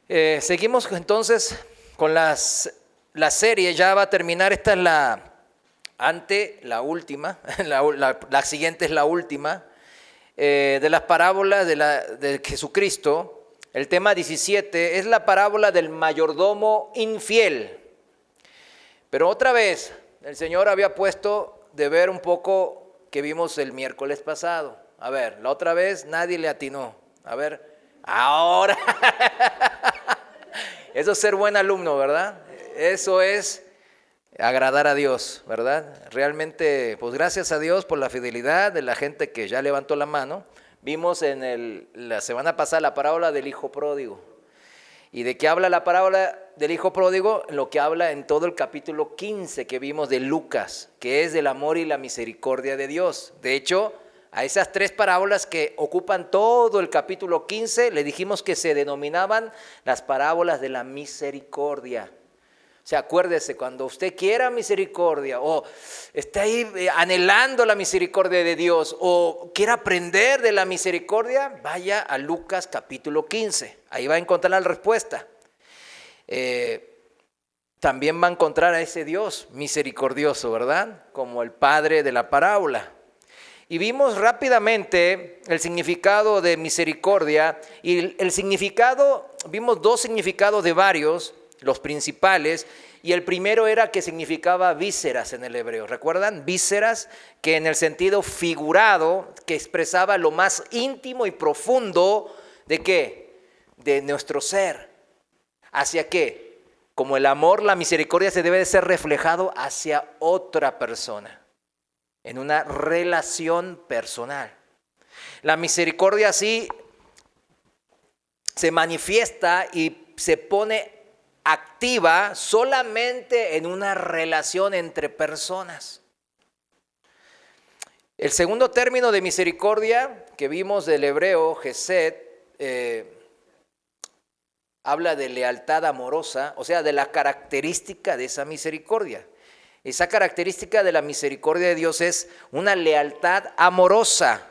Seguimos entonces con la serie, ya va a terminar, esta es la última, la siguiente es la última, de las parábolas de Jesucristo. El tema 17 es la parábola del mayordomo infiel. Pero otra vez, el Señor había puesto de ver un poco que vimos el miércoles pasado. A ver, la otra vez nadie le atinó. A ver, ahora. Eso es ser buen alumno, ¿verdad? Eso es agradar a Dios, ¿verdad? Realmente, pues gracias a Dios por la fidelidad de la gente que ya levantó la mano. Vimos la semana pasada la parábola del hijo pródigo. ¿Y de qué habla la parábola del hijo pródigo? Lo que habla en todo el capítulo 15 que vimos de Lucas, que es del amor y la misericordia de Dios. De hecho, a esas tres parábolas que ocupan todo el capítulo 15, le dijimos que se denominaban las parábolas de la misericordia. O sea, acuérdese, cuando usted quiera misericordia o está ahí anhelando la misericordia de Dios o quiera aprender de la misericordia, vaya a Lucas capítulo 15. Ahí va a encontrar la respuesta. También va a encontrar a ese Dios misericordioso, ¿verdad? Como el padre de la parábola. Y vimos rápidamente el significado de misericordia y el significado, vimos dos significados de varios, los principales, y el primero era que significaba vísceras en el hebreo. ¿Recuerdan? Vísceras, que en el sentido figurado, que expresaba lo más íntimo y profundo de ¿qué? De nuestro ser. ¿Hacia qué? Como el amor, la misericordia se debe de ser reflejado hacia otra persona, en una relación personal. La misericordia así se manifiesta y se pone activa solamente en una relación entre personas. El segundo término de misericordia que vimos del hebreo, Gesed, habla de lealtad amorosa, o sea, de la característica de esa misericordia. Esa característica de la misericordia de Dios es una lealtad amorosa,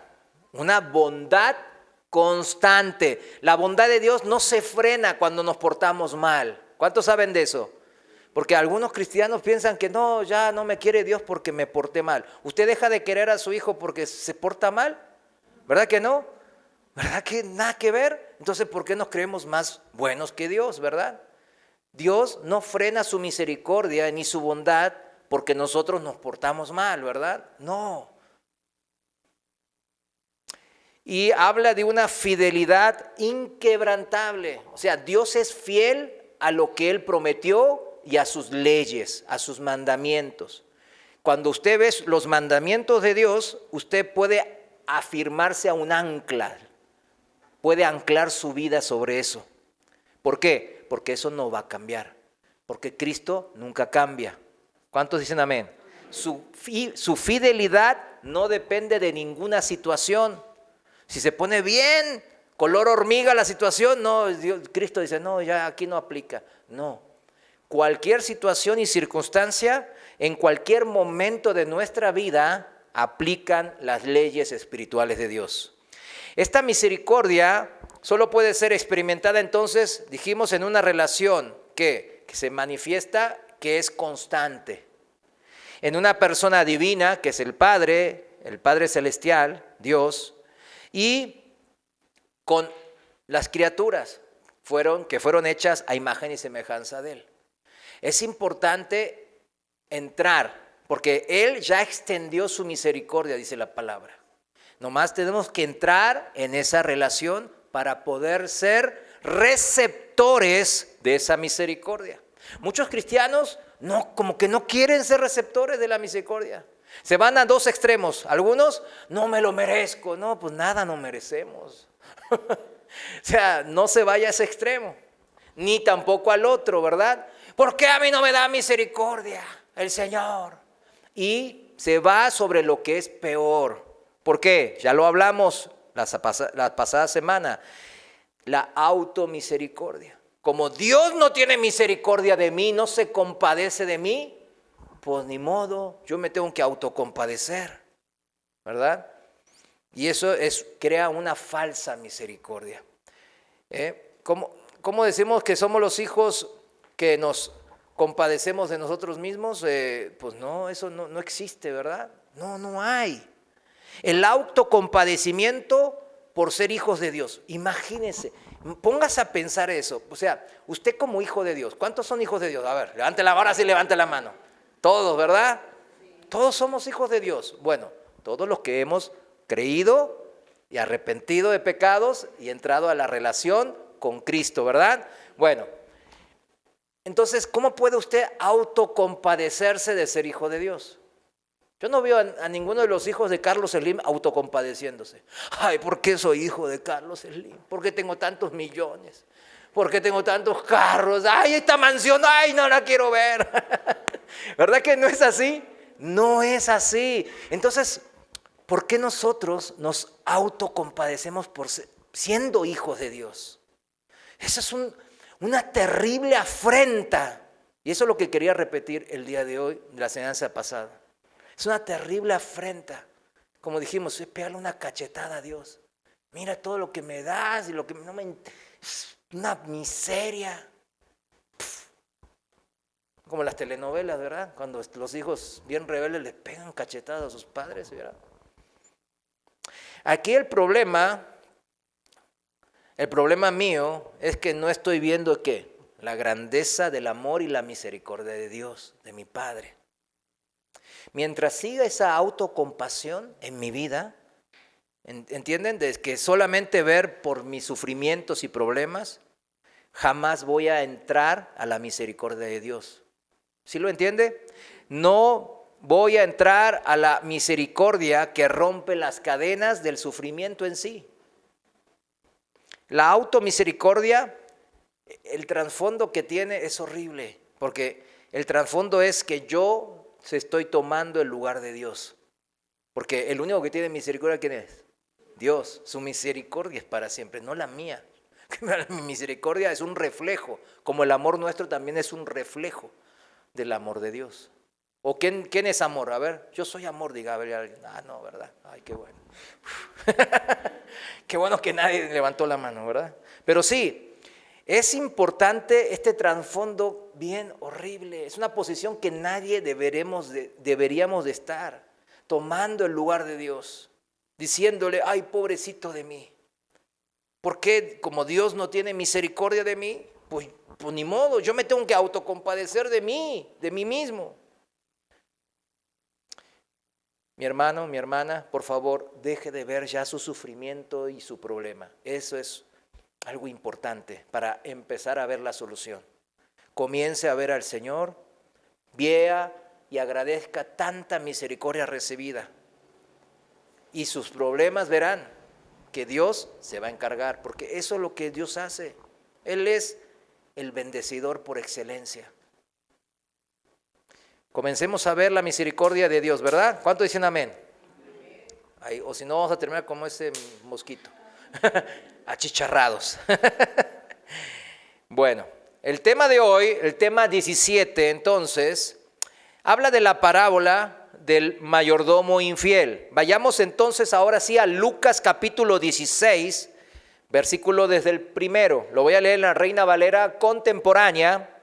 una bondad constante. La bondad de Dios no se frena cuando nos portamos mal. ¿Cuántos saben de eso? Porque algunos cristianos piensan que no, ya no me quiere Dios porque me porté mal. ¿Usted deja de querer a su hijo porque se porta mal? ¿Verdad que no? ¿Verdad que nada que ver? Entonces, ¿por qué nos creemos más buenos que Dios, verdad? Dios no frena su misericordia ni su bondad porque nosotros nos portamos mal, ¿verdad? No. Y habla de una fidelidad inquebrantable. O sea, Dios es fiel a lo que Él prometió y a sus leyes, a sus mandamientos. Cuando usted ve los mandamientos de Dios, usted puede afirmarse a un ancla, puede anclar su vida sobre eso. ¿Por qué? Porque eso no va a cambiar, porque Cristo nunca cambia. ¿Cuántos dicen amén? Su fidelidad no depende de ninguna situación. Si se pone bien, color hormiga la situación, no, Cristo dice, no, ya aquí no aplica. No, cualquier situación y circunstancia, en cualquier momento de nuestra vida, aplican las leyes espirituales de Dios. Esta misericordia solo puede ser experimentada entonces, dijimos, en una relación que se manifiesta, que es constante. En una persona divina, que es el Padre Celestial, Dios, y con las criaturas que fueron hechas a imagen y semejanza de Él. Es importante entrar, porque Él ya extendió su misericordia, dice la palabra. Nomás tenemos que entrar en esa relación para poder ser receptores de esa misericordia. Muchos cristianos como que no quieren ser receptores de la misericordia. Se van a dos extremos. Algunos, no me lo merezco. No, pues nada no merecemos. O sea, no se vaya a ese extremo, ni tampoco al otro, ¿verdad? ¿Por qué a mí no me da misericordia el Señor? Y se va sobre lo que es peor. ¿Por qué? Ya lo hablamos la pasada semana. La automisericordia. Como Dios no tiene misericordia de mí, no se compadece de mí, pues ni modo, yo me tengo que autocompadecer, ¿verdad? Y eso crea una falsa misericordia. ¿cómo decimos que somos los hijos que nos compadecemos de nosotros mismos? Pues no, eso no existe, ¿verdad? No hay. El autocompadecimiento por ser hijos de Dios. Imagínense, póngase a pensar eso. O sea, usted como hijo de Dios, ¿cuántos son hijos de Dios? A ver, ahora sí levante la mano. Todos, ¿verdad? Todos somos hijos de Dios. Bueno, todos los que hemos creído y arrepentido de pecados y entrado a la relación con Cristo, ¿verdad? Bueno, entonces, ¿cómo puede usted autocompadecerse de ser hijo de Dios? Yo no veo a ninguno de los hijos de Carlos Slim autocompadeciéndose. Ay, ¿por qué soy hijo de Carlos Slim? ¿Por qué tengo tantos millones? ¿Por qué tengo tantos carros? Ay, esta mansión, ay, no la quiero ver. ¿Verdad que no es así? No es así. Entonces, ¿por qué nosotros nos autocompadecemos por siendo hijos de Dios? Esa es una terrible afrenta. Y eso es lo que quería repetir el día de hoy, de la enseñanza pasada. Es una terrible afrenta. Como dijimos, es pegarle una cachetada a Dios. Mira todo lo que me das y lo que no me... Es una miseria. Como las telenovelas, ¿verdad? Cuando los hijos bien rebeldes les pegan cachetadas a sus padres, ¿verdad? Aquí el problema mío es que no estoy viendo ¿qué? La grandeza del amor y la misericordia de Dios, de mi Padre. Mientras siga esa autocompasión en mi vida, ¿entienden? De que solamente ver por mis sufrimientos y problemas, jamás voy a entrar a la misericordia de Dios. ¿Sí lo entiende? No voy a entrar a la misericordia que rompe las cadenas del sufrimiento en sí. La automisericordia, el trasfondo que tiene es horrible, porque el trasfondo es que yo estoy tomando el lugar de Dios. Porque el único que tiene misericordia, ¿quién es? Dios. Su misericordia es para siempre, no la mía. Mi misericordia es un reflejo, como el amor nuestro también es un reflejo del amor de Dios. ¿O quién es amor? A ver, yo soy amor, diga a ver alguien. Ah, no, ¿verdad? Ay, qué bueno. Qué bueno que nadie levantó la mano, ¿verdad? Pero sí, es importante este trasfondo bien horrible. Es una posición que nadie deberíamos de estar, tomando el lugar de Dios, diciéndole, ay, pobrecito de mí. ¿Por qué? Como Dios no tiene misericordia de mí, pues ni modo, yo me tengo que autocompadecer de mí mismo. Mi hermano, mi hermana, por favor, deje de ver ya su sufrimiento y su problema. Eso es algo importante para empezar a ver la solución. Comience a ver al Señor, vea y agradezca tanta misericordia recibida. Y sus problemas verán que Dios se va a encargar, porque eso es lo que Dios hace. Él es el bendecidor por excelencia. Comencemos a ver la misericordia de Dios, ¿verdad? ¿Cuántos dicen amén? Ahí, o si no, vamos a terminar como ese mosquito. Achicharrados. Bueno, el tema de hoy, el tema 17, entonces, habla de la parábola del mayordomo infiel. Vayamos entonces ahora sí a Lucas capítulo 16, versículo desde el primero. Lo voy a leer en la Reina Valera contemporánea.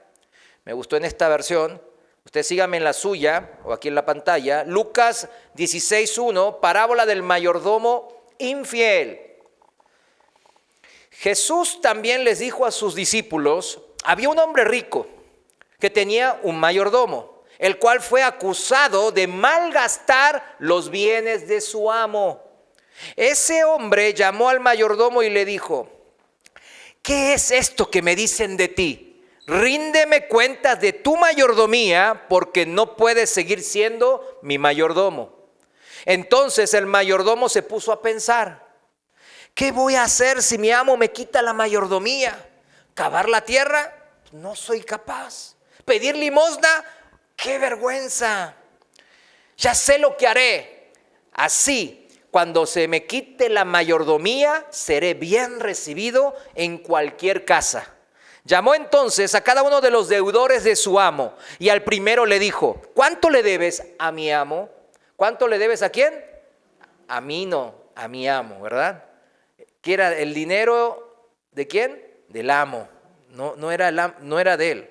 Me gustó en esta versión. Usted sígame en la suya o aquí en la pantalla. Lucas 16:1, parábola del mayordomo infiel. Jesús también les dijo a sus discípulos, había un hombre rico que tenía un mayordomo, el cual fue acusado de malgastar los bienes de su amo. Ese hombre llamó al mayordomo y le dijo, ¿qué es esto que me dicen de ti? Ríndeme cuentas de tu mayordomía, porque no puedes seguir siendo mi mayordomo. Entonces el mayordomo se puso a pensar, ¿qué voy a hacer si mi amo me quita la mayordomía? ¿Cavar la tierra? No soy capaz. ¿Pedir limosna? ¡Qué vergüenza! Ya sé lo que haré. Así, cuando se me quite la mayordomía, seré bien recibido en cualquier casa. Llamó entonces a cada uno de los deudores de su amo y al primero le dijo, ¿cuánto le debes a mi amo? ¿Cuánto le debes a quién? A mí no, a mi amo, ¿verdad? ¿Qué era el dinero de quién? Del amo. no era de él.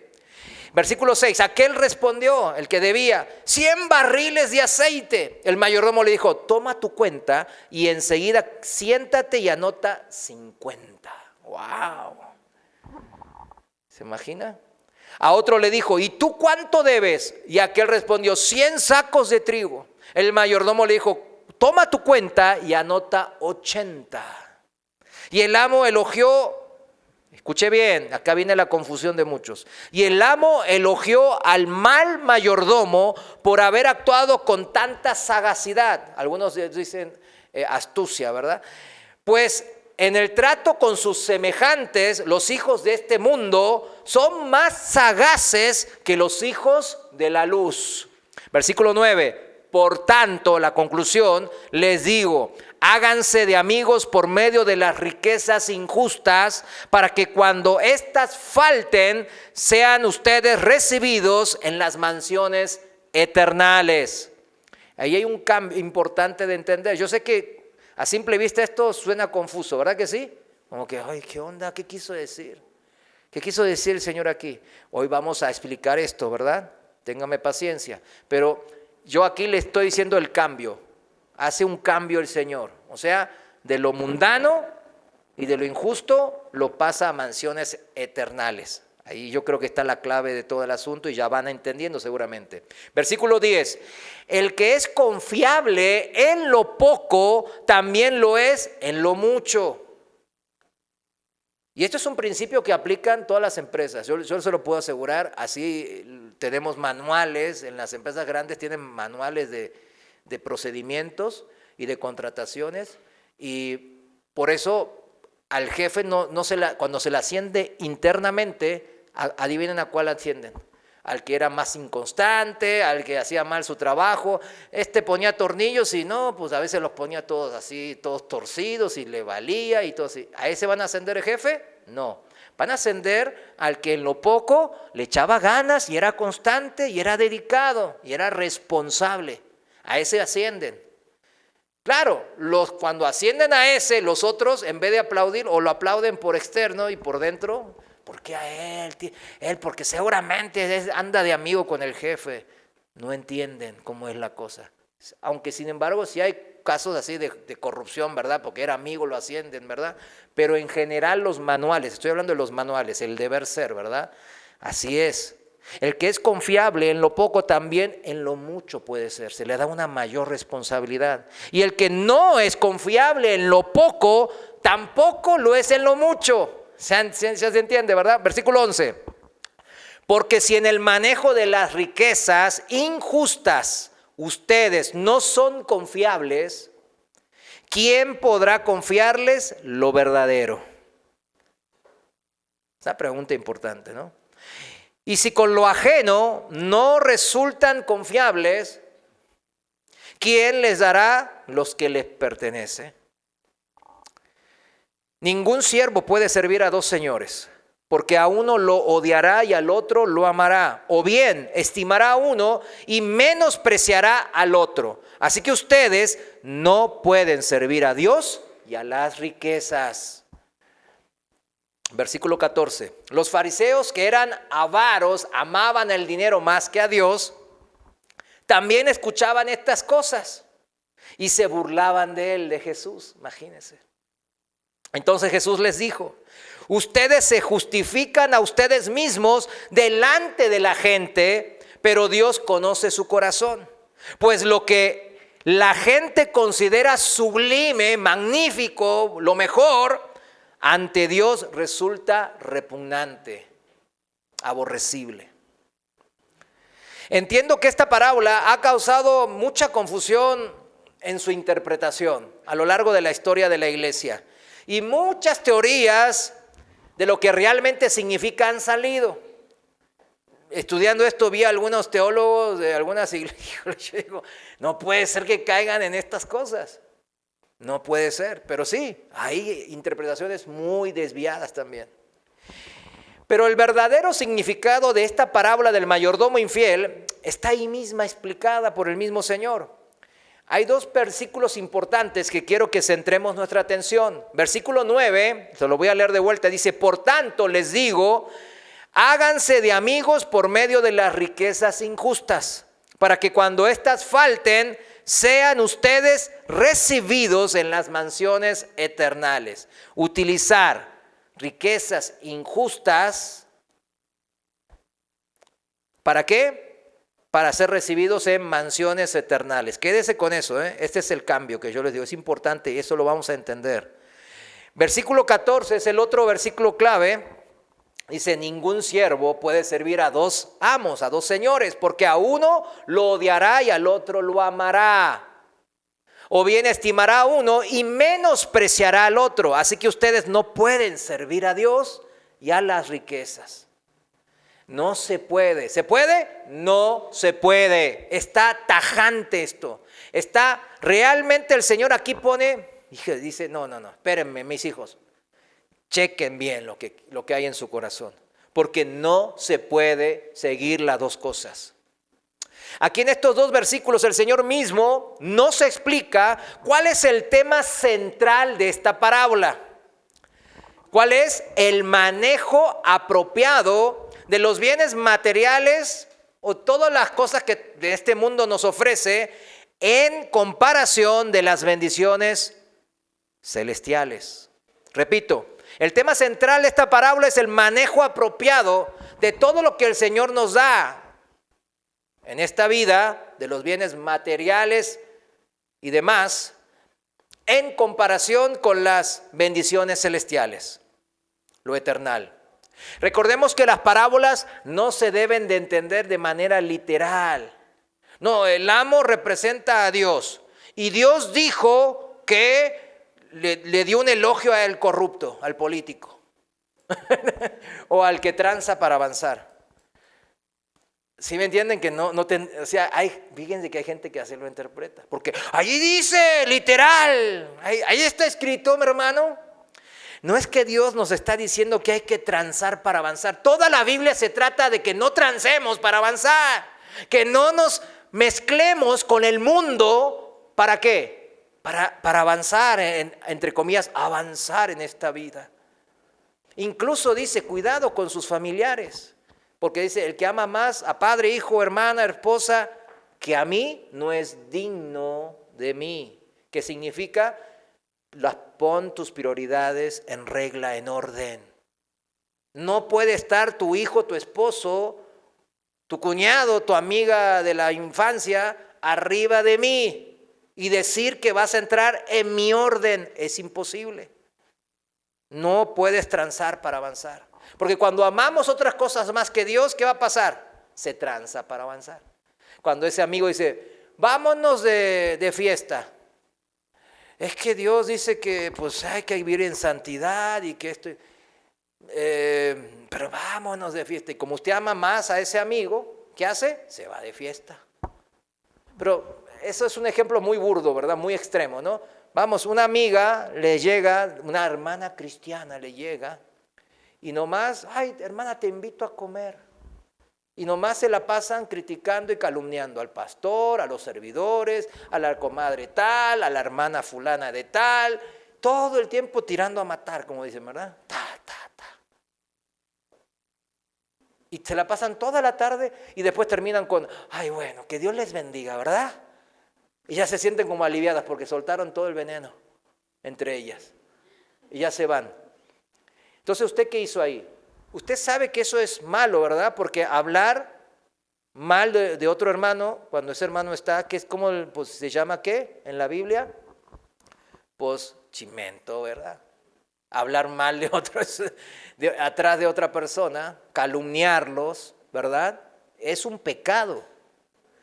Versículo 6, aquel respondió, el que debía, 100 barriles de aceite. El mayordomo le dijo, toma tu cuenta y enseguida siéntate y anota 50. ¡Wow! ¿Se imagina? A otro le dijo, ¿y tú cuánto debes? Y aquel respondió, 100 sacos de trigo. El mayordomo le dijo, toma tu cuenta y anota 80. Y el amo elogió, escuche bien, acá viene la confusión de muchos. Y el amo elogió al mal mayordomo por haber actuado con tanta sagacidad. Algunos dicen astucia, ¿verdad? Pues en el trato con sus semejantes, los hijos de este mundo son más sagaces que los hijos de la luz. Versículo 9. Por tanto, la conclusión, les digo, háganse de amigos por medio de las riquezas injustas, para que cuando éstas falten, sean ustedes recibidos en las mansiones eternales. Ahí hay un cambio importante de entender. Yo sé que a simple vista esto suena confuso, ¿verdad que sí? Como que, ay, ¿qué onda? ¿Qué quiso decir? ¿Qué quiso decir el Señor aquí? Hoy vamos a explicar esto, ¿verdad? Téngame paciencia. Pero yo aquí le estoy diciendo el cambio. Hace un cambio el Señor. O sea, de lo mundano y de lo injusto lo pasa a mansiones eternales. Ahí yo creo que está la clave de todo el asunto y ya van entendiendo seguramente. Versículo 10. El que es confiable en lo poco, también lo es en lo mucho. Y esto es un principio que aplican todas las empresas. Yo se lo puedo asegurar. Así tenemos manuales, en las empresas grandes tienen manuales de procedimientos y de contrataciones. Y por eso al jefe cuando se le asciende internamente, adivinen a cuál ascienden. Al que era más inconstante, al que hacía mal su trabajo. Ponía tornillos y no, pues a veces los ponía todos así, todos torcidos y le valía y todo así. ¿A ese van a ascender el jefe? No. Van a ascender al que en lo poco le echaba ganas y era constante y era dedicado y era responsable. A ese ascienden. Claro, cuando ascienden a ese, los otros, en vez de aplaudir, o lo aplauden por externo y por dentro, ¿por qué a él? Él, porque seguramente anda de amigo con el jefe. No entienden cómo es la cosa. Aunque, sin embargo, sí hay casos así de corrupción, ¿verdad? Porque era amigo, lo ascienden, ¿verdad? Pero en general los manuales, estoy hablando de los manuales, el deber ser, ¿verdad? Así es. El que es confiable en lo poco también en lo mucho puede ser, se le da una mayor responsabilidad. Y el que no es confiable en lo poco, tampoco lo es en lo mucho. Se entiende, ¿verdad? Versículo 11. Porque si en el manejo de las riquezas injustas ustedes no son confiables, ¿quién podrá confiarles lo verdadero? Esa pregunta importante, ¿no? Y si con lo ajeno no resultan confiables, ¿quién les dará los que les pertenece? Ningún siervo puede servir a dos señores, porque a uno lo odiará y al otro lo amará, o bien estimará a uno y menospreciará al otro. Así que ustedes no pueden servir a Dios y a las riquezas. Versículo 14. Los fariseos, que eran avaros, amaban el dinero más que a Dios, también escuchaban estas cosas y se burlaban de él, de Jesús. Imagínense. Entonces Jesús les dijo: ustedes se justifican a ustedes mismos delante de la gente, pero Dios conoce su corazón. Pues lo que la gente considera sublime, magnífico, lo mejor, ante Dios resulta repugnante, aborrecible. Entiendo que esta parábola ha causado mucha confusión en su interpretación a lo largo de la historia de la iglesia. Y muchas teorías de lo que realmente significa han salido. Estudiando esto vi a algunos teólogos de algunas iglesias. Yo digo, no puede ser que caigan en estas cosas. No puede ser, pero sí, hay interpretaciones muy desviadas también. Pero el verdadero significado de esta parábola del mayordomo infiel está ahí misma explicada por el mismo Señor. Hay dos versículos importantes que quiero que centremos nuestra atención. Versículo 9, se lo voy a leer de vuelta, dice: por tanto les digo, háganse de amigos por medio de las riquezas injustas, para que cuando éstas falten, sean ustedes recibidos en las mansiones eternales. Utilizar riquezas injustas, ¿para qué? Para ser recibidos en mansiones eternales. Quédese con eso, ¿eh? Este es el cambio que yo les digo, es importante y eso lo vamos a entender. Versículo 14 es el otro versículo clave. Dice: ningún siervo puede servir a dos amos, a dos señores, porque a uno lo odiará y al otro lo amará. O bien estimará a uno y menospreciará al otro. Así que ustedes no pueden servir a Dios y a las riquezas. No se puede. ¿Se puede? No se puede. Está tajante esto. Está realmente el Señor aquí pone, dice, no, espérenme mis hijos. Chequen bien lo que hay en su corazón. Porque no se puede seguir las dos cosas. Aquí en estos dos versículos el Señor mismo nos explica cuál es el tema central de esta parábola. ¿Cuál es el manejo apropiado de los bienes materiales o todas las cosas que de este mundo nos ofrece en comparación de las bendiciones celestiales? Repito, el tema central de esta parábola es el manejo apropiado de todo lo que el Señor nos da en esta vida, de los bienes materiales y demás, en comparación con las bendiciones celestiales, lo eternal. Recordemos que las parábolas no se deben de entender de manera literal. No, el amo representa a Dios y Dios dijo que le dio un elogio al corrupto, al político o al que tranza para avanzar. ¿Sí me entienden? Que o sea, fíjense que hay gente que así lo interpreta. Porque allí dice, literal, ahí está escrito, mi hermano. No es que Dios nos está diciendo que hay que transar para avanzar. Toda la Biblia se trata de que no transemos para avanzar. Que no nos mezclemos con el mundo. ¿Para qué? Para avanzar, entre comillas, avanzar en esta vida. Incluso dice, cuidado con sus familiares. Porque dice, el que ama más a padre, hijo, hermana, esposa, que a mí, no es digno de mí. ¿Qué significa? Pon tus prioridades en regla, en orden. No puede estar tu hijo, tu esposo, tu cuñado, tu amiga de la infancia, arriba de mí y decir que vas a entrar en mi orden. Es imposible. No puedes transar para avanzar. Porque cuando amamos otras cosas más que Dios, ¿qué va a pasar? Se tranza para avanzar. Cuando ese amigo dice, vámonos de fiesta. Es que Dios dice que pues hay que vivir en santidad y que esto... pero vámonos de fiesta. Y como usted ama más a ese amigo, ¿qué hace? Se va de fiesta. Pero eso es un ejemplo muy burdo, ¿verdad? Muy extremo, ¿no? Vamos, una amiga le llega, una hermana cristiana le llega, y nomás, ay, hermana, te invito a comer. Y nomás se la pasan criticando y calumniando al pastor, a los servidores, a la comadre tal, a la hermana fulana de tal, todo el tiempo tirando a matar, como dicen, ¿verdad? Y se la pasan toda la tarde y después terminan con, ay, bueno, que Dios les bendiga, ¿verdad? Y ya se sienten como aliviadas porque soltaron todo el veneno entre ellas. Y ya se van. Entonces, ¿usted qué hizo ahí? Usted sabe que eso es malo, ¿verdad? Porque hablar mal de otro hermano, cuando ese hermano está, que es como, pues, ¿se llama qué en la Biblia? Pues chimento, ¿verdad? Hablar mal de otros, atrás de otra persona, calumniarlos, ¿verdad? Es un pecado.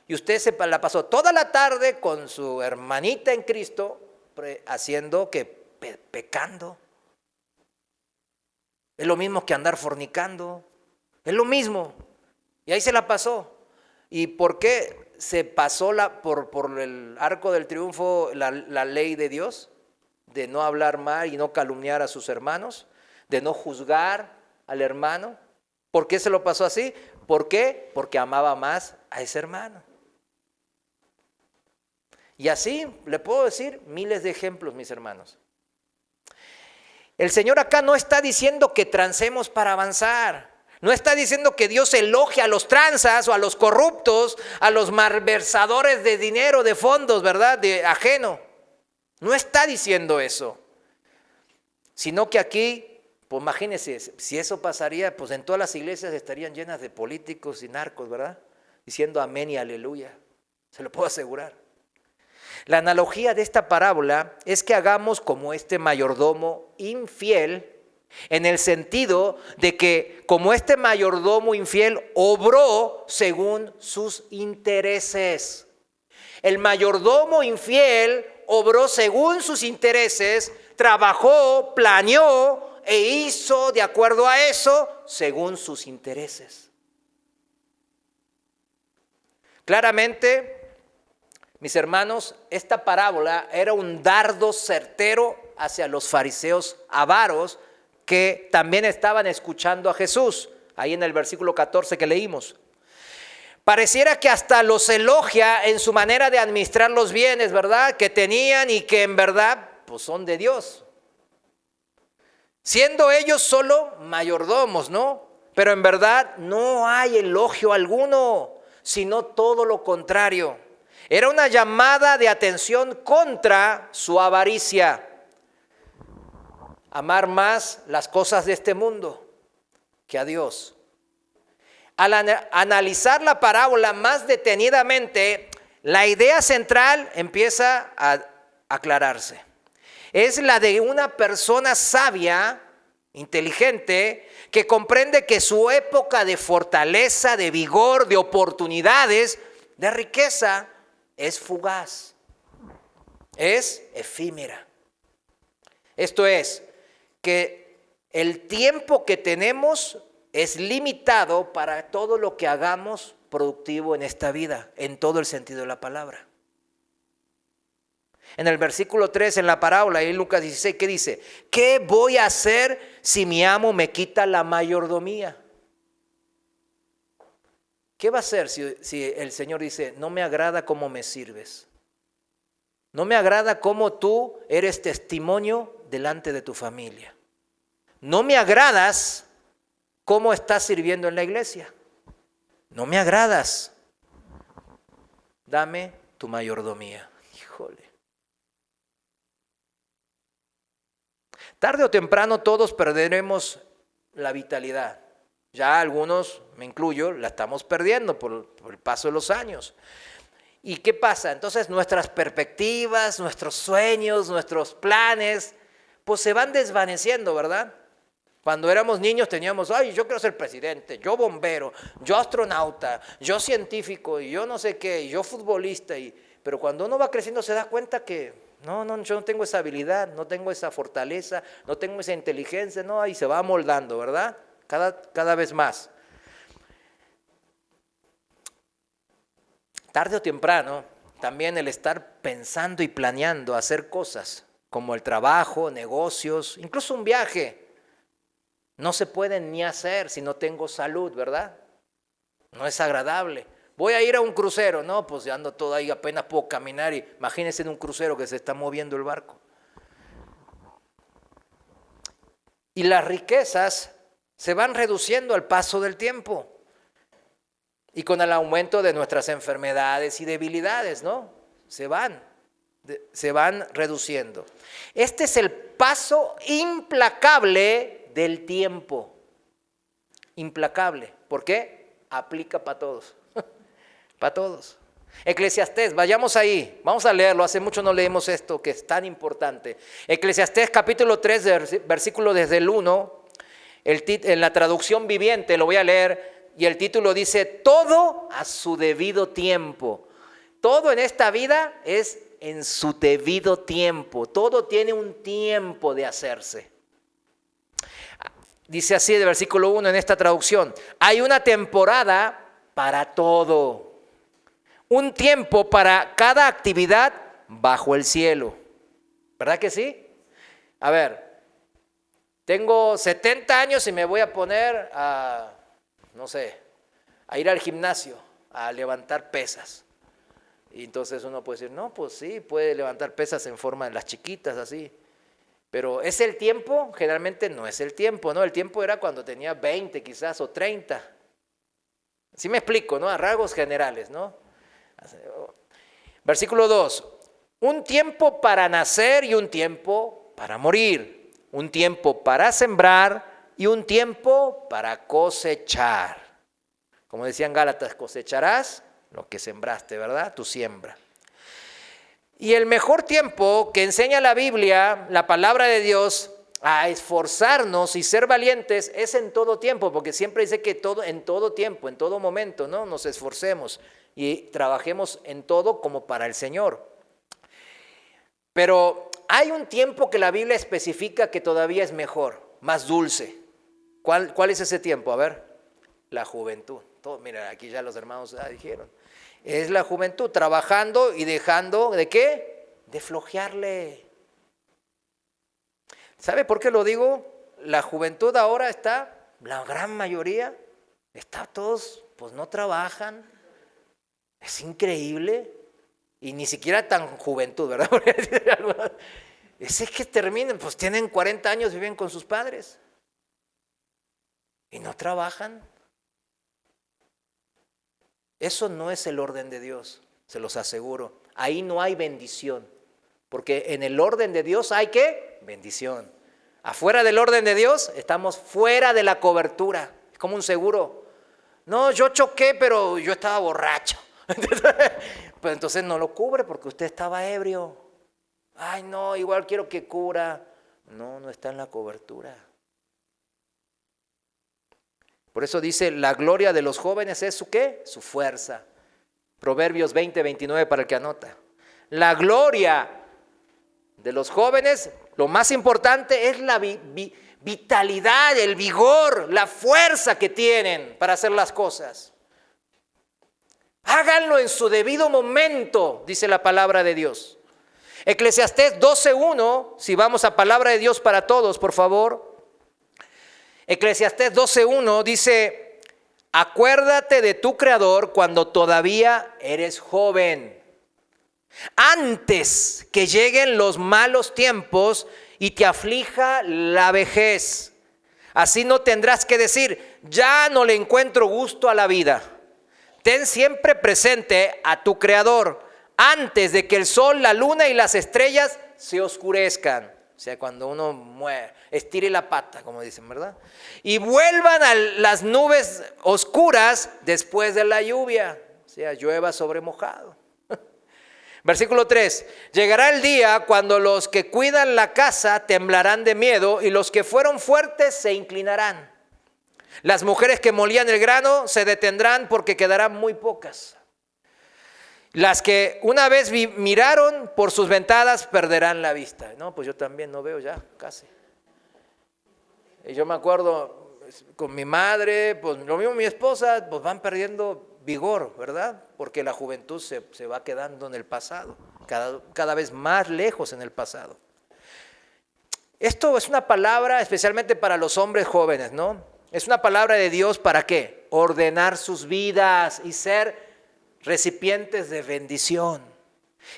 Y usted se la pasó toda la tarde con su hermanita en Cristo, haciendo que pecando. Es lo mismo que andar fornicando. Es lo mismo. Y ahí se la pasó. ¿Y por qué se pasó por el arco del triunfo la ley de Dios? De no hablar mal y no calumniar a sus hermanos. De no juzgar al hermano. ¿Por qué se lo pasó así? ¿Por qué? Porque amaba más a ese hermano. Y así le puedo decir miles de ejemplos, mis hermanos. El Señor acá no está diciendo que transemos para avanzar. No está diciendo que Dios elogie a los tranzas o a los corruptos, a los malversadores de dinero, de fondos, ¿verdad? De ajeno. No está diciendo eso. Sino que aquí, pues imagínense, si eso pasaría, pues en todas las iglesias estarían llenas de políticos y narcos, ¿verdad? Diciendo amén y aleluya. Se lo puedo asegurar. La analogía de esta parábola es que hagamos como este mayordomo infiel, en el sentido de que como este mayordomo infiel obró según sus intereses. El mayordomo infiel obró según sus intereses, trabajó, planeó e hizo de acuerdo a eso según sus intereses. Claramente, mis hermanos, esta parábola era un dardo certero hacia los fariseos avaros que también estaban escuchando a Jesús, ahí en el versículo 14 que leímos. Pareciera que hasta los elogia en su manera de administrar los bienes, ¿verdad? Que tenían y que en verdad pues son de Dios. Siendo ellos solo mayordomos, ¿no? Pero en verdad no hay elogio alguno, sino todo lo contrario. Era una llamada de atención contra su avaricia. Amar más las cosas de este mundo que a Dios. Al analizar la parábola más detenidamente, la idea central empieza a aclararse. Es la de una persona sabia, inteligente, que comprende que su época de fortaleza, de vigor, de oportunidades, de riqueza, es fugaz, es efímera. Esto es, que el tiempo que tenemos es limitado para todo lo que hagamos productivo en esta vida, en todo el sentido de la palabra. En el versículo 3, en la parábola, en Lucas 16, ¿qué dice? ¿Qué voy a hacer si mi amo me quita la mayordomía? ¿Qué va a hacer si el Señor dice, no me agrada cómo me sirves? No me agrada cómo tú eres testimonio delante de tu familia. No me agradas cómo estás sirviendo en la iglesia. No me agradas. Dame tu mayordomía. Híjole. Tarde o temprano todos perderemos la vitalidad. Ya algunos, me incluyo, la estamos perdiendo por el paso de los años. ¿Y qué pasa? Entonces nuestras perspectivas, nuestros sueños, nuestros planes, pues se van desvaneciendo, ¿verdad? Cuando éramos niños teníamos, ay, yo quiero ser presidente, yo bombero, yo astronauta, yo científico, y yo no sé qué, y yo futbolista. Pero cuando uno va creciendo se da cuenta que no, yo no tengo esa habilidad, no tengo esa fortaleza, no tengo esa inteligencia, no, y se va amoldando, ¿verdad? Cada vez más. Tarde o temprano, también el estar pensando y planeando hacer cosas, como el trabajo, negocios, incluso un viaje, no se pueden ni hacer si no tengo salud, ¿verdad? No es agradable. Voy a ir a un crucero, no, pues ya ando todo ahí, apenas puedo caminar, y imagínense en un crucero que se está moviendo el barco. Y las riquezas se van reduciendo al paso del tiempo y con el aumento de nuestras enfermedades y debilidades, ¿no? Se van reduciendo. Este es el paso implacable del tiempo. Implacable. ¿Por qué? Aplica para todos. Para todos. Eclesiastés, vayamos ahí, vamos a leerlo, hace mucho no leemos esto que es tan importante. Eclesiastés capítulo 3, versículo desde el 1, en la traducción viviente lo voy a leer y el título dice, todo a su debido tiempo. Todo en esta vida es en su debido tiempo, todo tiene un tiempo de hacerse. Dice así de versículo 1 en esta traducción, hay una temporada para todo. Un tiempo para cada actividad bajo el cielo. ¿Verdad que sí? A ver, tengo 70 años y me voy a poner a ir al gimnasio, a levantar pesas. Y entonces uno puede decir, no, pues sí, puede levantar pesas en forma de las chiquitas, así. Pero ¿es el tiempo? Generalmente no es el tiempo, ¿no? El tiempo era cuando tenía 20 quizás o 30. ¿Sí me explico, no? A rasgos generales, ¿no? Versículo 2. Un tiempo para nacer y un tiempo para morir. Un tiempo para sembrar y un tiempo para cosechar. Como decían Gálatas, cosecharás lo que sembraste, ¿verdad? Tu siembra. Y el mejor tiempo que enseña la Biblia, la palabra de Dios, a esforzarnos y ser valientes es en todo tiempo, porque siempre dice que en todo tiempo, en todo momento, ¿no? Nos esforcemos y trabajemos en todo como para el Señor. Pero hay un tiempo que la Biblia especifica que todavía es mejor, más dulce. ¿Cuál es ese tiempo? A ver, la juventud. Mira, aquí ya los hermanos dijeron. Es la juventud, trabajando y dejando, ¿de qué? De flojearle. ¿Sabe por qué lo digo? La juventud ahora está, la gran mayoría, todos, pues no trabajan. Es increíble. Y ni siquiera tan juventud, ¿verdad? Es que terminan, pues tienen 40 años, viven con sus padres. Y no trabajan. Eso no es el orden de Dios, se los aseguro. Ahí no hay bendición, porque en el orden de Dios hay ¿qué? Bendición. Afuera del orden de Dios estamos fuera de la cobertura, es como un seguro. No, yo choqué, pero yo estaba borracho. Pues entonces no lo cubre porque usted estaba ebrio. Ay, no, igual quiero que cubra. No, no está en la cobertura. Por eso dice, la gloria de los jóvenes es ¿su qué? Su fuerza. Proverbios 20:29 para el que anota. La gloria de los jóvenes, lo más importante es la vitalidad, el vigor, la fuerza que tienen para hacer las cosas. Háganlo en su debido momento, dice la palabra de Dios. Eclesiastés 12:1, si vamos a palabra de Dios para todos, por favor. Eclesiastés 12:1 dice, acuérdate de tu Creador cuando todavía eres joven, antes que lleguen los malos tiempos y te aflija la vejez. Así no tendrás que decir, ya no le encuentro gusto a la vida. Ten siempre presente a tu Creador antes de que el sol, la luna y las estrellas se oscurezcan. O sea, cuando uno muere, estire la pata, como dicen, ¿verdad? Y vuelvan a las nubes oscuras después de la lluvia. O sea, llueva sobre mojado. Versículo 3. Llegará el día cuando los que cuidan la casa temblarán de miedo y los que fueron fuertes se inclinarán. Las mujeres que molían el grano se detendrán porque quedarán muy pocas. Las que una vez miraron por sus ventanas perderán la vista. No, pues yo también no veo ya, casi. Y yo me acuerdo con mi madre, pues lo mismo mi esposa, pues van perdiendo vigor, ¿verdad? Porque la juventud se va quedando en el pasado, cada vez más lejos en el pasado. Esto es una palabra especialmente para los hombres jóvenes, ¿no? Es una palabra de Dios ¿para qué? Ordenar sus vidas y ser recipientes de bendición.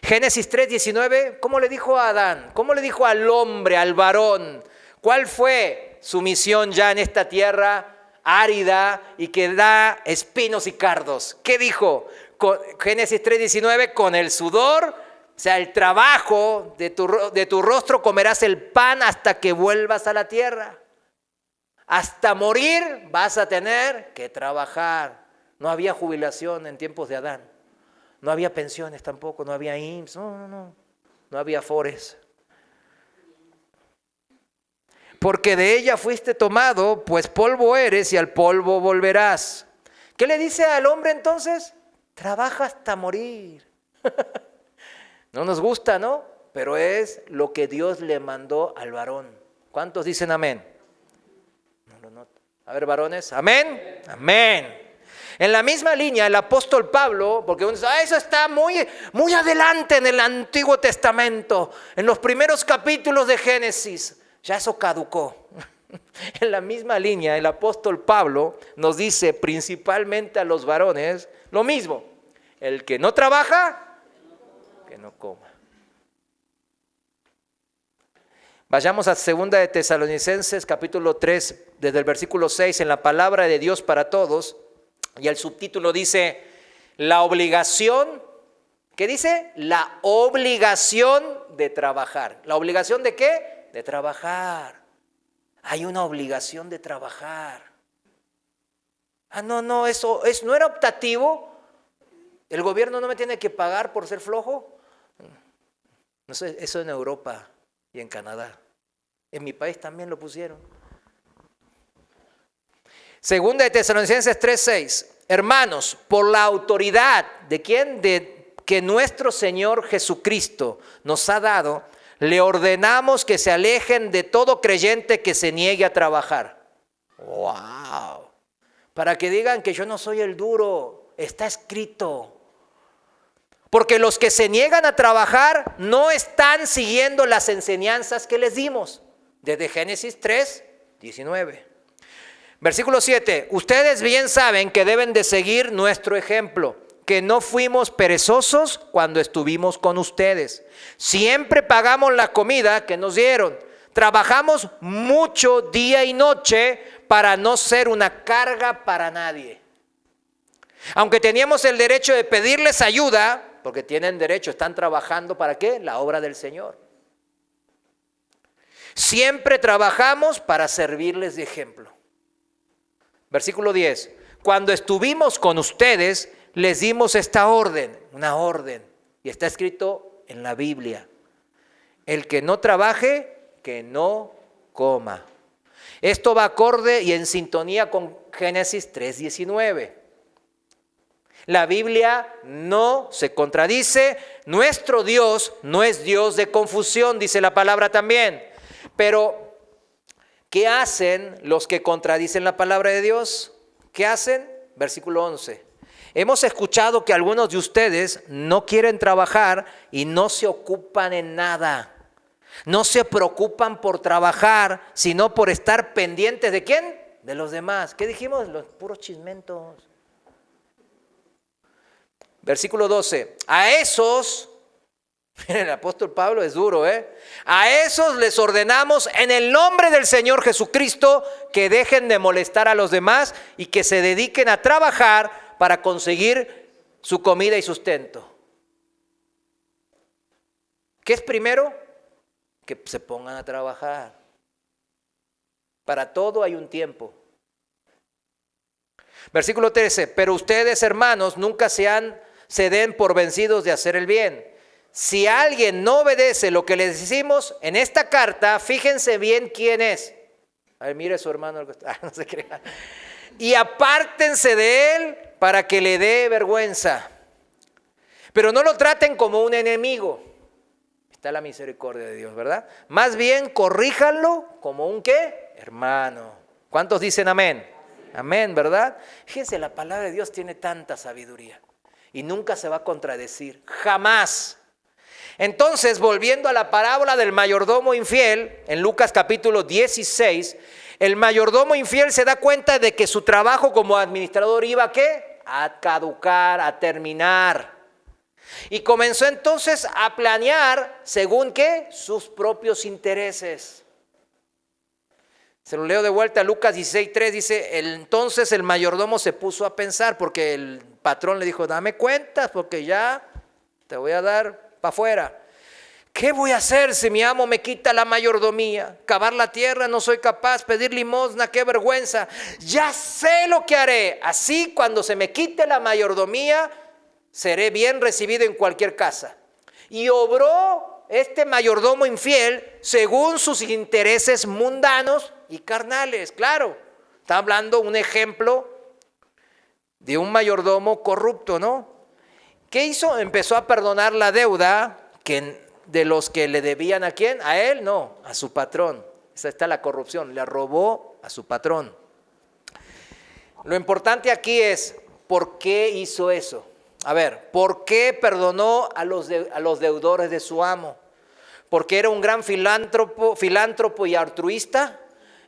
Génesis 3:19, ¿cómo le dijo a Adán? ¿Cómo le dijo al hombre, al varón? ¿Cuál fue su misión ya en esta tierra árida y que da espinos y cardos? ¿Qué dijo? Génesis 3:19, con el sudor, o sea, el trabajo de tu rostro comerás el pan hasta que vuelvas a la tierra. Hasta morir vas a tener que trabajar. No había jubilación en tiempos de Adán. No había pensiones tampoco, no había IMSS, no había Afores. Porque de ella fuiste tomado, pues polvo eres y al polvo volverás. ¿Qué le dice al hombre entonces? Trabaja hasta morir. No nos gusta, ¿no? Pero es lo que Dios le mandó al varón. ¿Cuántos dicen amén? No lo noto. A ver, varones, amén. Amén. En la misma línea, el apóstol Pablo, porque uno dice, eso está muy, muy adelante en el Antiguo Testamento, en los primeros capítulos de Génesis, ya eso caducó. En la misma línea, el apóstol Pablo nos dice principalmente a los varones lo mismo. El que no trabaja, que no coma. Vayamos a 2 de Tesalonicenses, capítulo 3, desde el versículo 6, en la palabra de Dios para todos. Y el subtítulo dice, la obligación, ¿qué dice? La obligación de trabajar. ¿La obligación de qué? De trabajar. Hay una obligación de trabajar. No, eso no era optativo. ¿El gobierno no me tiene que pagar por ser flojo? No sé, eso en Europa y en Canadá. En mi país también lo pusieron. 2 de Tesalonicenses 3:6. Hermanos, por la autoridad de quién, de que nuestro Señor Jesucristo nos ha dado, le ordenamos que se alejen de todo creyente que se niegue a trabajar. ¡Wow! Para que digan que yo no soy el duro, está escrito. Porque los que se niegan a trabajar no están siguiendo las enseñanzas que les dimos. Desde Génesis 3:19. Versículo 7. Ustedes bien saben que deben de seguir nuestro ejemplo, que no fuimos perezosos cuando estuvimos con ustedes. Siempre pagamos la comida que nos dieron. Trabajamos mucho día y noche para no ser una carga para nadie. Aunque teníamos el derecho de pedirles ayuda, porque tienen derecho, están trabajando ¿para qué? La obra del Señor. Siempre trabajamos para servirles de ejemplo. Versículo 10. Cuando estuvimos con ustedes, les dimos esta orden, una orden, y está escrito en la Biblia. El que no trabaje, que no coma. Esto va acorde y en sintonía con Génesis 3:19. La Biblia no se contradice. Nuestro Dios no es Dios de confusión, dice la palabra también. Pero, ¿qué hacen los que contradicen la palabra de Dios? ¿Qué hacen? Versículo 11. Hemos escuchado que algunos de ustedes no quieren trabajar y no se ocupan en nada. No se preocupan por trabajar, sino por estar pendientes ¿de quién? De los demás. ¿Qué dijimos? Los puros chismentos. Versículo 12. A esos, miren, el apóstol Pablo es duro, a esos les ordenamos en el nombre del Señor Jesucristo que dejen de molestar a los demás y que se dediquen a trabajar para conseguir su comida y sustento. ¿Qué es primero? Que se pongan a trabajar. Para todo hay un tiempo. Versículo 13. Pero ustedes, hermanos, nunca se den por vencidos de hacer el bien. Si alguien no obedece lo que les decimos en esta carta, fíjense bien quién es. A ver, mire a su hermano. No se crea. Y apártense de él para que le dé vergüenza. Pero no lo traten como un enemigo. Está la misericordia de Dios, ¿verdad? Más bien corríjanlo como un ¿qué? Hermano. ¿Cuántos dicen amén? Amén, ¿verdad? Fíjense, la palabra de Dios tiene tanta sabiduría y nunca se va a contradecir, jamás. Entonces, volviendo a la parábola del mayordomo infiel, en Lucas capítulo 16, el mayordomo infiel se da cuenta de que su trabajo como administrador iba ¿a qué? A caducar, a terminar. Y comenzó entonces a planear según ¿qué? Sus propios intereses. Se lo leo de vuelta, Lucas 16:3 dice, entonces el mayordomo se puso a pensar porque el patrón le dijo, dame cuentas porque ya te voy a dar para afuera. ¿Qué voy a hacer si mi amo me quita la mayordomía? Cavar la tierra no soy capaz, pedir limosna, qué vergüenza. Ya sé lo que haré. Así cuando se me quite la mayordomía, seré bien recibido en cualquier casa. Y obró este mayordomo infiel según sus intereses mundanos y carnales. Claro, está hablando un ejemplo de un mayordomo corrupto, ¿no? ¿Qué hizo? Empezó a perdonar la deuda de los que le debían ¿a quién? ¿A él? No, a su patrón. Esa está la corrupción, le robó a su patrón. Lo importante aquí es, ¿por qué hizo eso? A ver, ¿por qué perdonó a los deudores de su amo? ¿Porque era un gran filántropo y altruista?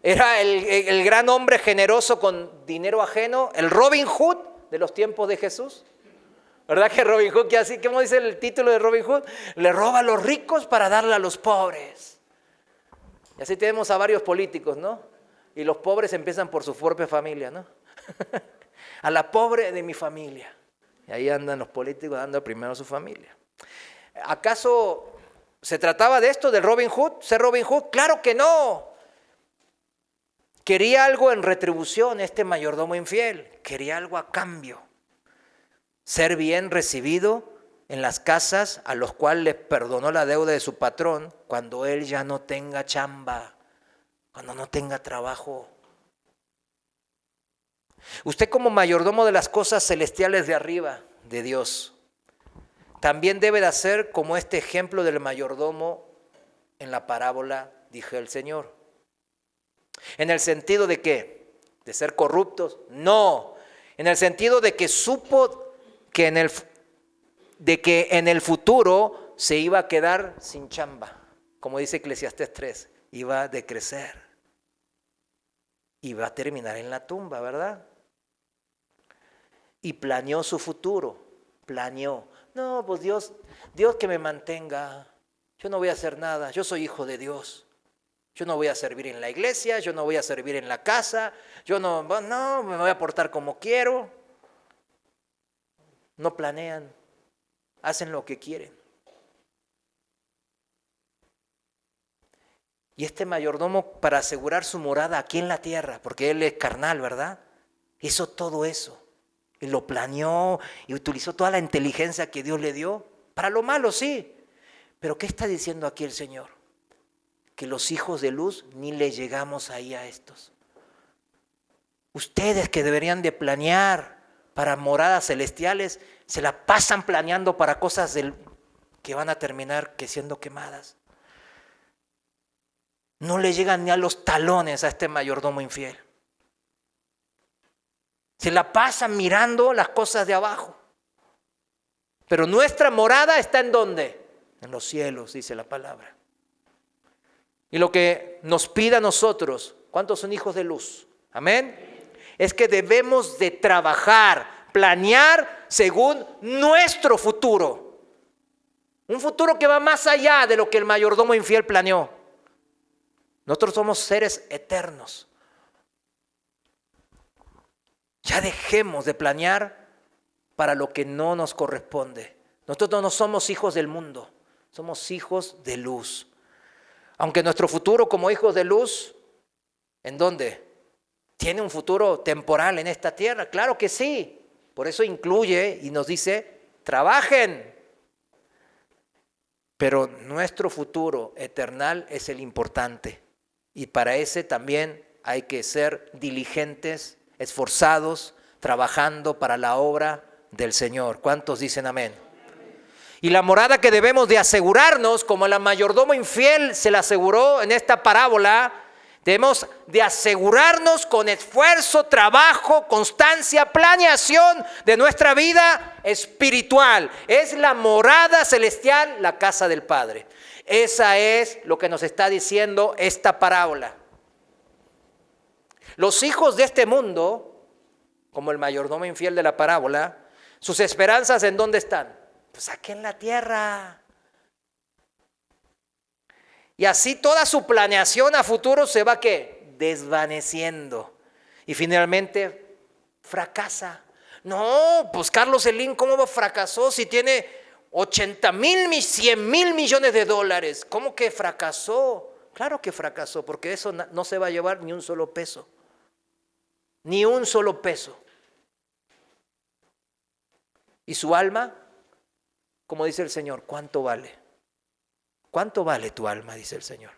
¿Era el gran hombre generoso con dinero ajeno? ¿El Robin Hood de los tiempos de Jesús? ¿Verdad que Robin Hood, que así, cómo dice el título de Robin Hood? Le roba a los ricos para darle a los pobres. Y así tenemos a varios políticos, ¿no? Y los pobres empiezan por su propia familia, ¿no? A la pobre de mi familia. Y ahí andan los políticos dando primero a su familia. ¿Acaso se trataba de esto, de Robin Hood? ¿Ser Robin Hood? ¡Claro que no! Quería algo en retribución este mayordomo infiel. Quería algo a cambio. Ser bien recibido en las casas a los cuales les perdonó la deuda de su patrón cuando él ya no tenga chamba, cuando no tenga trabajo. Usted como mayordomo de las cosas celestiales de arriba, de Dios, también debe de hacer como este ejemplo del mayordomo en la parábola, dijo el Señor. ¿En el sentido de qué? ¿De ser corruptos? No, en el sentido de que supo que en el futuro se iba a quedar sin chamba. Como dice Eclesiastés 3, iba a decrecer. Iba a terminar en la tumba, ¿verdad? Y planeó su futuro, planeó. No, pues Dios que me mantenga. Yo no voy a hacer nada, yo soy hijo de Dios. Yo no voy a servir en la iglesia, yo no voy a servir en la casa, yo no me voy a portar como quiero. No planean, hacen lo que quieren. Y este mayordomo, para asegurar su morada aquí en la tierra, porque él es carnal, ¿verdad? Hizo todo eso. Y lo planeó y utilizó toda la inteligencia que Dios le dio. Para lo malo, sí. Pero ¿qué está diciendo aquí el Señor? Que los hijos de luz ni le llegamos ahí a estos. Ustedes que deberían de planear para moradas celestiales, se la pasan planeando para cosas que van a terminar siendo quemadas. No le llegan ni a los talones a este mayordomo infiel. Se la pasan mirando las cosas de abajo. Pero nuestra morada está ¿en dónde? En los cielos, dice la palabra. Y lo que nos pide a nosotros, ¿cuántos son hijos de luz? Amén. Es que debemos de trabajar, planear según nuestro futuro. Un futuro que va más allá de lo que el mayordomo infiel planeó. Nosotros somos seres eternos. Ya dejemos de planear para lo que no nos corresponde. Nosotros no somos hijos del mundo, somos hijos de luz. Aunque nuestro futuro como hijos de luz, ¿en dónde? ¿Tiene un futuro temporal en esta tierra? Claro que sí. Por eso incluye y nos dice, trabajen. Pero nuestro futuro eternal es el importante. Y para ese también hay que ser diligentes, esforzados, trabajando para la obra del Señor. ¿Cuántos dicen amén? Y la morada que debemos de asegurarnos, como el mayordomo infiel se la aseguró en esta parábola, debemos de asegurarnos con esfuerzo, trabajo, constancia, planeación de nuestra vida espiritual. Es la morada celestial, la casa del Padre. Esa es lo que nos está diciendo esta parábola. Los hijos de este mundo, como el mayordomo infiel de la parábola, sus esperanzas ¿en dónde están? Pues aquí en la tierra. Y así toda su planeación a futuro se va ¿qué? Desvaneciendo. Y finalmente fracasa. No, pues Carlos Slim, ¿cómo fracasó si tiene 80,000, 100,000 millones de dólares? ¿Cómo que fracasó? Claro que fracasó, porque eso no se va a llevar ni un solo peso. Ni un solo peso. ¿Y su alma? Como dice el Señor, ¿cuánto vale? ¿Cuánto vale tu alma? Dice el Señor.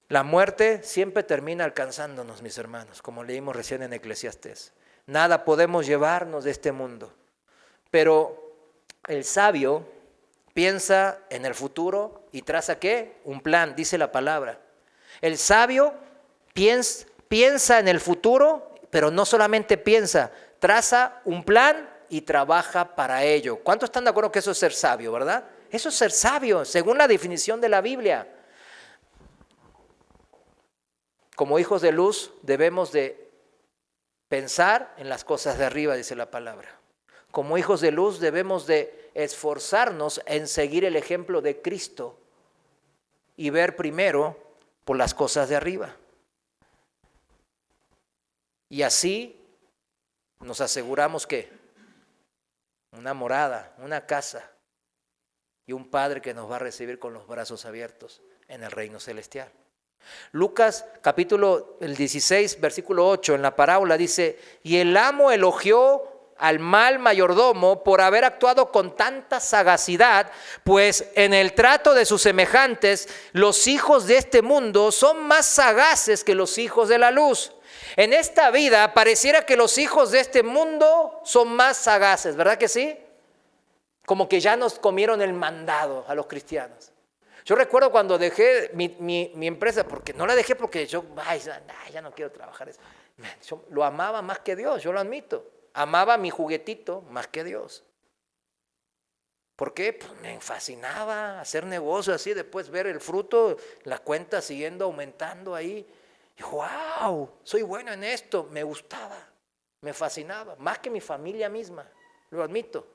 La muerte siempre termina alcanzándonos, mis hermanos, como leímos recién en Eclesiastés. Nada podemos llevarnos de este mundo. Pero el sabio piensa en el futuro y traza ¿qué? Un plan, dice la palabra. El sabio piensa en el futuro, pero no solamente piensa, traza un plan y trabaja para ello. ¿Cuántos están de acuerdo que eso es ser sabio, verdad? Eso es ser sabio, según la definición de la Biblia. Como hijos de luz debemos de Pensar en las cosas de arriba, dice la palabra. Como hijos de luz debemos de esforzarnos en seguir el ejemplo de Cristo y ver primero por las cosas de arriba. Y así nos aseguramos que una morada, una casa y un Padre que nos va a recibir con los brazos abiertos en el reino celestial. Lucas capítulo 16, versículo 8, en la parábola dice: y el amo elogió al mal mayordomo por haber actuado con tanta sagacidad, pues en el trato de sus semejantes, los hijos de este mundo son más sagaces que los hijos de la luz. En esta vida pareciera que los hijos de este mundo son más sagaces, ¿verdad que sí? Como que ya nos comieron el mandado a los cristianos. Yo recuerdo cuando dejé mi empresa, porque no la dejé porque yo ya no quiero trabajar. Yo lo amaba más que Dios, yo lo admito. Amaba mi juguetito más que Dios. ¿Por qué? Pues me fascinaba hacer negocio así, después ver el fruto, la cuenta siguiendo aumentando ahí. Y wow, soy bueno en esto, me gustaba, me fascinaba, más que mi familia misma, lo admito.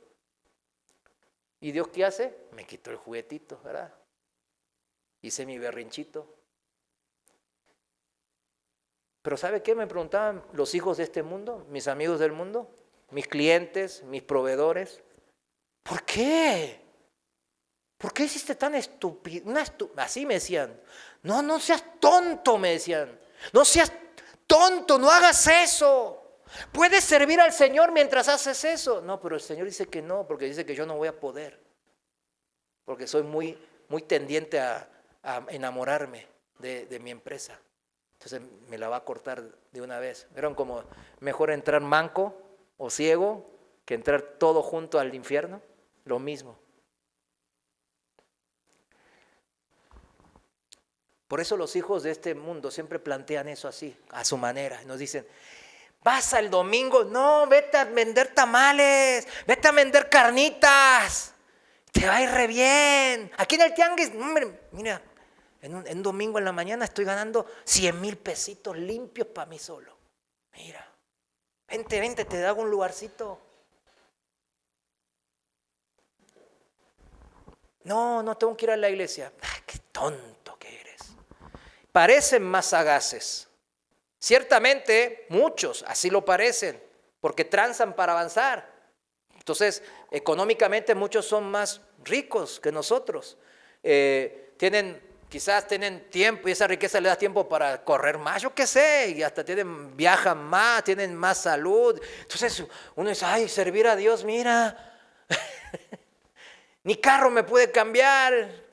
¿Y Dios qué hace? Me quitó el juguetito, ¿verdad? Hice mi berrinchito. Pero ¿sabe qué me preguntaban los hijos de este mundo, mis amigos del mundo, mis clientes, mis proveedores? ¿Por qué? ¿Por qué hiciste tan estúpido? Así me decían. No seas tonto, me decían. No seas tonto, no hagas eso. Puedes servir al Señor mientras haces eso. No, pero el Señor dice que no, porque dice que yo no voy a poder. Porque soy muy tendiente a enamorarme de mi empresa. Entonces me la va a cortar de una vez. ¿Vieron como mejor entrar manco o ciego que entrar todo junto al infierno? Lo mismo. Por eso los hijos de este mundo siempre plantean eso así, a su manera. Nos dicen: vas el domingo, no, vete a vender tamales, vete a vender carnitas, te va a ir re bien. Aquí en el tianguis, hombre, mira, en domingo en la mañana estoy ganando 100,000 pesitos limpios para mí solo. Mira, vente, te hago un lugarcito. No tengo que ir a la iglesia. Qué tonto que eres. Parecen más sagaces. Ciertamente muchos así lo parecen, porque transan para avanzar. Entonces, económicamente muchos son más ricos que nosotros. Quizás tienen tiempo y esa riqueza les da tiempo para correr más, yo qué sé, y hasta viajan más, tienen más salud. Entonces uno dice: ay, servir a Dios, mira, ni carro me puede cambiar.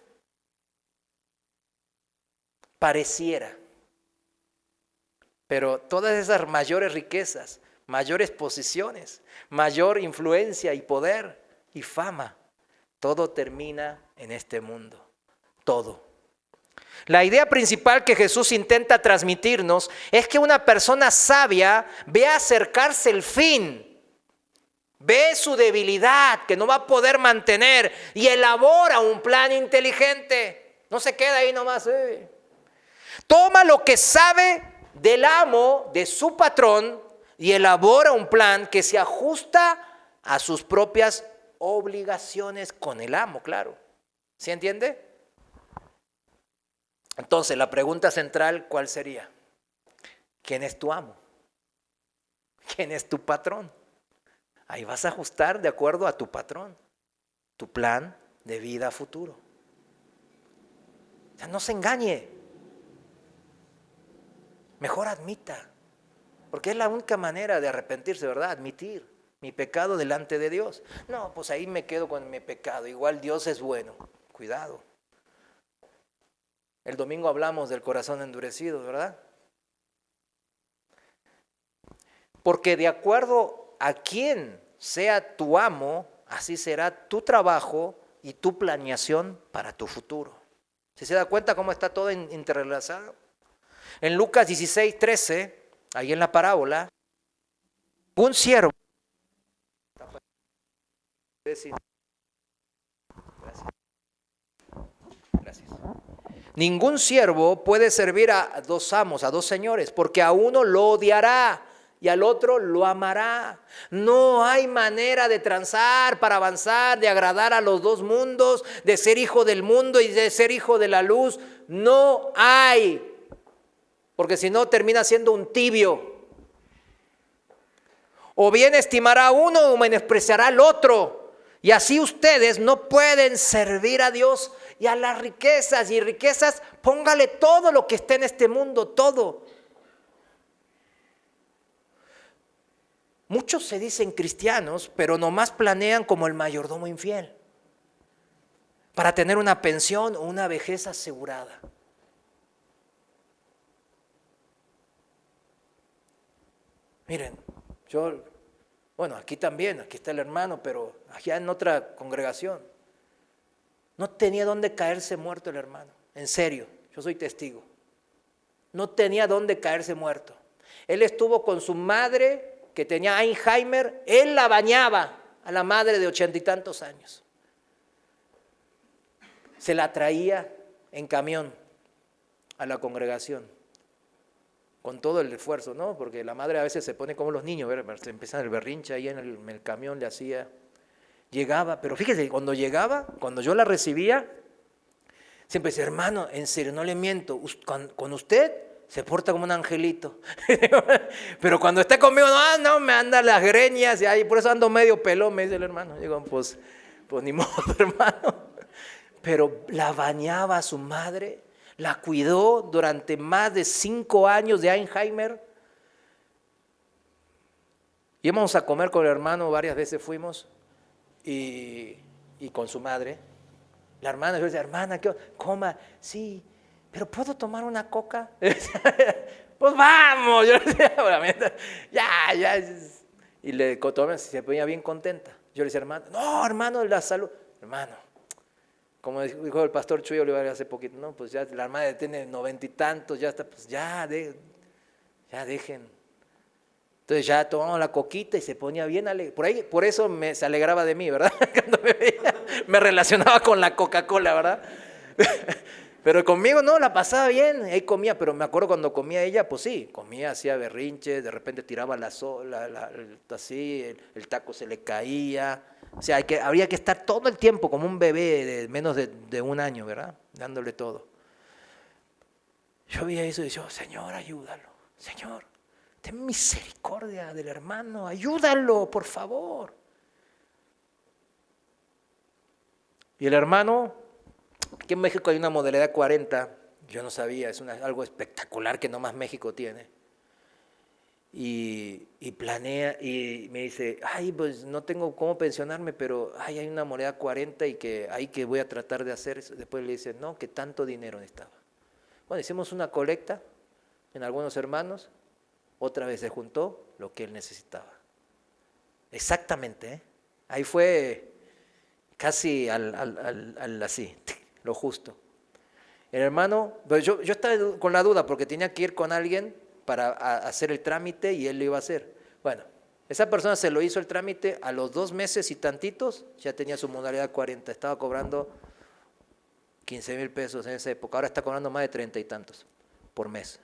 Pareciera. Pero todas esas mayores riquezas, mayores posiciones, mayor influencia y poder y fama, todo termina en este mundo. Todo. La idea principal que Jesús intenta transmitirnos es que una persona sabia ve acercarse el fin, ve su debilidad que no va a poder mantener y elabora un plan inteligente. No se queda ahí nomás. Toma lo que sabe del amo, de su patrón, y elabora un plan que se ajusta a sus propias obligaciones con el amo, claro. ¿Sí entiende? Entonces, la pregunta central, ¿cuál sería? ¿Quién es tu amo? ¿Quién es tu patrón? Ahí vas a ajustar de acuerdo a tu patrón, tu plan de vida futuro. O sea, no se engañe. Mejor admita, porque es la única manera de arrepentirse, ¿verdad? Admitir mi pecado delante de Dios. No, pues ahí me quedo con mi pecado, igual Dios es bueno. Cuidado. El domingo hablamos del corazón endurecido, ¿verdad? Porque de acuerdo a quién sea tu amo, así será tu trabajo y tu planeación para tu futuro. ¿Sí se da cuenta cómo está todo interrelacionado? En Lucas 16:13, ahí en la parábola, un siervo. Gracias. Ningún siervo puede servir a dos amos, a dos señores, porque a uno lo odiará y al otro lo amará. No hay manera de transar para avanzar, de agradar a los dos mundos, de ser hijo del mundo y de ser hijo de la luz. No hay, porque si no termina siendo un tibio. O bien estimará a uno o menospreciará al otro. Y así ustedes no pueden servir a Dios y a las riquezas. Y riquezas, póngale todo lo que esté en este mundo, todo. Muchos se dicen cristianos, pero nomás planean como el mayordomo infiel, para tener una pensión o una vejez asegurada. Miren, bueno, aquí también, aquí está el hermano, pero allá en otra congregación, no tenía dónde caerse muerto el hermano, en serio, yo soy testigo. No tenía dónde caerse muerto. Él estuvo con su madre, que tenía Alzheimer, él la bañaba a la madre de 80 y tantos años. Se la traía en camión a la congregación, con todo el esfuerzo, ¿no? Porque la madre a veces se pone como los niños, se empieza el berrinche ahí en el camión, le hacía, llegaba, pero fíjese, cuando llegaba, cuando yo la recibía, siempre decía, hermano, en serio, no le miento, con usted se porta como un angelito. Pero cuando está conmigo, no, me anda las greñas, y ahí, por eso ando medio pelón, me dice el hermano. Digo, pues ni modo, hermano. Pero la bañaba a su madre, la cuidó durante más de 5 años de Alzheimer. Íbamos a comer con el hermano, varias veces fuimos, y con su madre. La hermana, yo decía, hermana, coma, sí, pero ¿puedo tomar una coca? Pues vamos, yo decía, ya. Y le tomé, se ponía bien contenta. Yo le decía, hermano, no, hermano, la salud. Hermano, como dijo el pastor Chuy Olivares hace poquito, no, pues ya la hermana tiene 90 y tantos, ya está, pues ya dejen. Entonces ya tomamos la coquita y se ponía bien alegre. Por eso se alegraba de mí, ¿verdad? Cuando me veía, me relacionaba con la Coca-Cola, ¿verdad? Pero conmigo no, la pasaba bien, ahí comía, pero me acuerdo cuando comía ella, pues sí, comía, hacía berrinches, de repente tiraba así, el taco se le caía. O sea, habría que estar todo el tiempo como un bebé de menos de 1 año, ¿verdad? Dándole todo. Yo veía eso y decía, Señor, ayúdalo, Señor, ten misericordia del hermano, ayúdalo, por favor. Y el hermano, aquí en México hay una modalidad 40, yo no sabía, es algo espectacular que nomás México tiene. Y planea, y me dice, pues no tengo cómo pensionarme, pero hay una modalidad 40 y que voy a tratar de hacer eso. Después le dice, no, que tanto dinero necesitaba. Bueno, hicimos una colecta en algunos hermanos, otra vez se juntó lo que él necesitaba. Exactamente, ¿eh? Ahí fue casi así, lo justo. El hermano, pues yo estaba con la duda porque tenía que ir con alguien para hacer el trámite y él lo iba a hacer. Bueno, esa persona se lo hizo el trámite, a los 2 meses y tantitos ya tenía su modalidad 40, estaba cobrando 15,000 pesos en esa época, ahora está cobrando más de 30 y tantos por mes.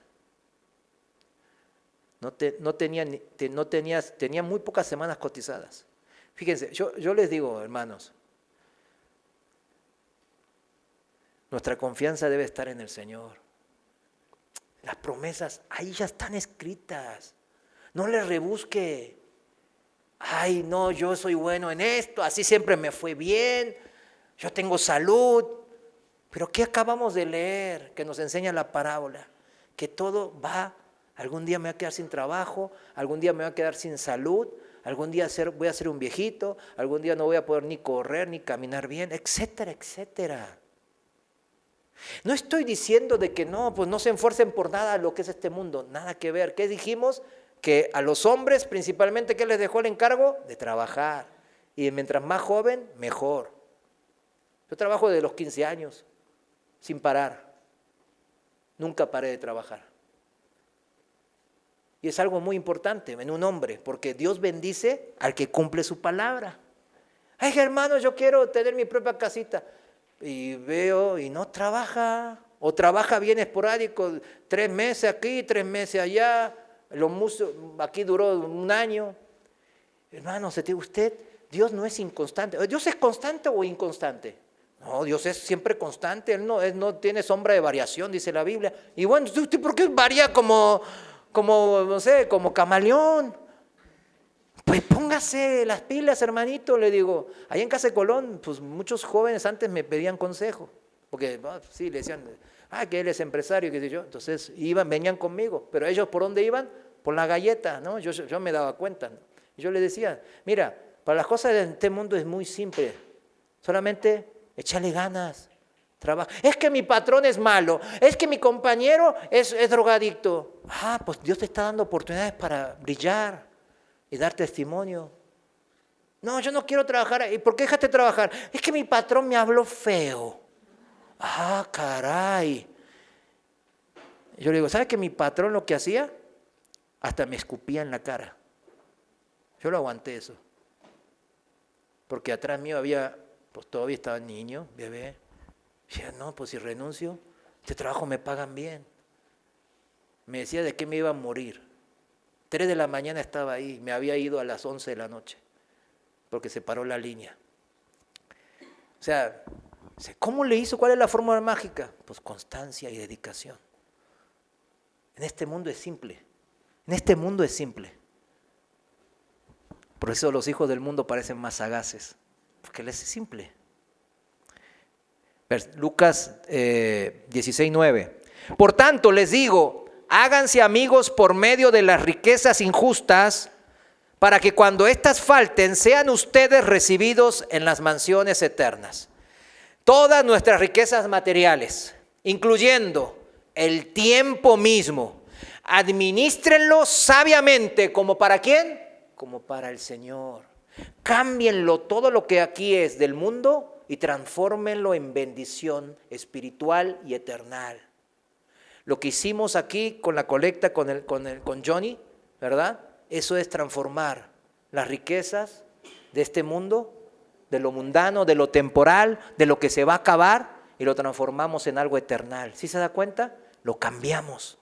Tenía muy pocas semanas cotizadas. Fíjense, yo les digo, hermanos, nuestra confianza debe estar en el Señor. Las promesas ahí ya están escritas. No le rebusque. No, yo soy bueno en esto, así siempre me fue bien, yo tengo salud. Pero ¿qué acabamos de leer que nos enseña la parábola? Que todo va, algún día me voy a quedar sin trabajo, algún día me voy a quedar sin salud, algún día voy a ser un viejito, algún día no voy a poder ni correr ni caminar bien, etcétera, etcétera. No estoy diciendo de que no, pues no se esfuercen por nada lo que es este mundo, nada que ver. ¿Qué dijimos? Que a los hombres principalmente, ¿qué les dejó el encargo? De trabajar. Y mientras más joven, mejor. Yo trabajo desde los 15 años, sin parar. Nunca paré de trabajar. Y es algo muy importante en un hombre, porque Dios bendice al que cumple su palabra. Hermano, yo quiero tener mi propia casita. Y veo y no trabaja, o trabaja bien esporádico, 3 meses aquí, 3 meses allá, Aquí duró un año. Hermano, Dios no es inconstante. ¿Dios es constante o inconstante? No, Dios es siempre constante. Él no tiene sombra de variación, dice la Biblia. Y bueno, ¿usted por qué varía no sé, como camaleón? Pues póngase las pilas, hermanito, le digo. Ahí en Casa de Colón, pues muchos jóvenes antes me pedían consejo. Porque sí, le decían, que él es empresario, qué sé yo. Entonces venían conmigo. Pero ellos, ¿por dónde iban? Por la galleta, ¿no? Yo me daba cuenta, ¿no? Y yo les decía, mira, para las cosas de este mundo es muy simple. Solamente échale ganas, trabaja. Es que mi patrón es malo, es que mi compañero es drogadicto. Pues Dios te está dando oportunidades para brillar y dar testimonio. No, yo no quiero trabajar. ¿Y por qué dejaste de trabajar? Es que mi patrón me habló feo. Caray. Yo le digo, ¿sabes que mi patrón lo que hacía? Hasta me escupía en la cara. Yo lo aguanté eso. Porque atrás mío pues todavía estaba niño, bebé. Y decía, no, pues si renuncio, este trabajo me pagan bien. Me decía de qué me iba a morir. 3 de la mañana estaba ahí, me había ido a las 11 de la noche, porque se paró la línea. O sea, ¿cómo le hizo? ¿Cuál es la fórmula mágica? Pues constancia y dedicación. En este mundo es simple. En este mundo es simple. Por eso los hijos del mundo parecen más sagaces, porque les es simple. Lucas 16:9. Por tanto, les digo, háganse amigos por medio de las riquezas injustas, para que cuando éstas falten, sean ustedes recibidos en las mansiones eternas. Todas nuestras riquezas materiales, incluyendo el tiempo mismo, administrenlo sabiamente. ¿Como para quién? Como para el Señor. Cámbienlo todo lo que aquí es del mundo y transfórmenlo en bendición espiritual y eternal. Lo que hicimos aquí con la colecta con Johnny, ¿verdad? Eso es transformar las riquezas de este mundo, de lo mundano, de lo temporal, de lo que se va a acabar, y lo transformamos en algo eternal. ¿Sí se da cuenta? Lo cambiamos.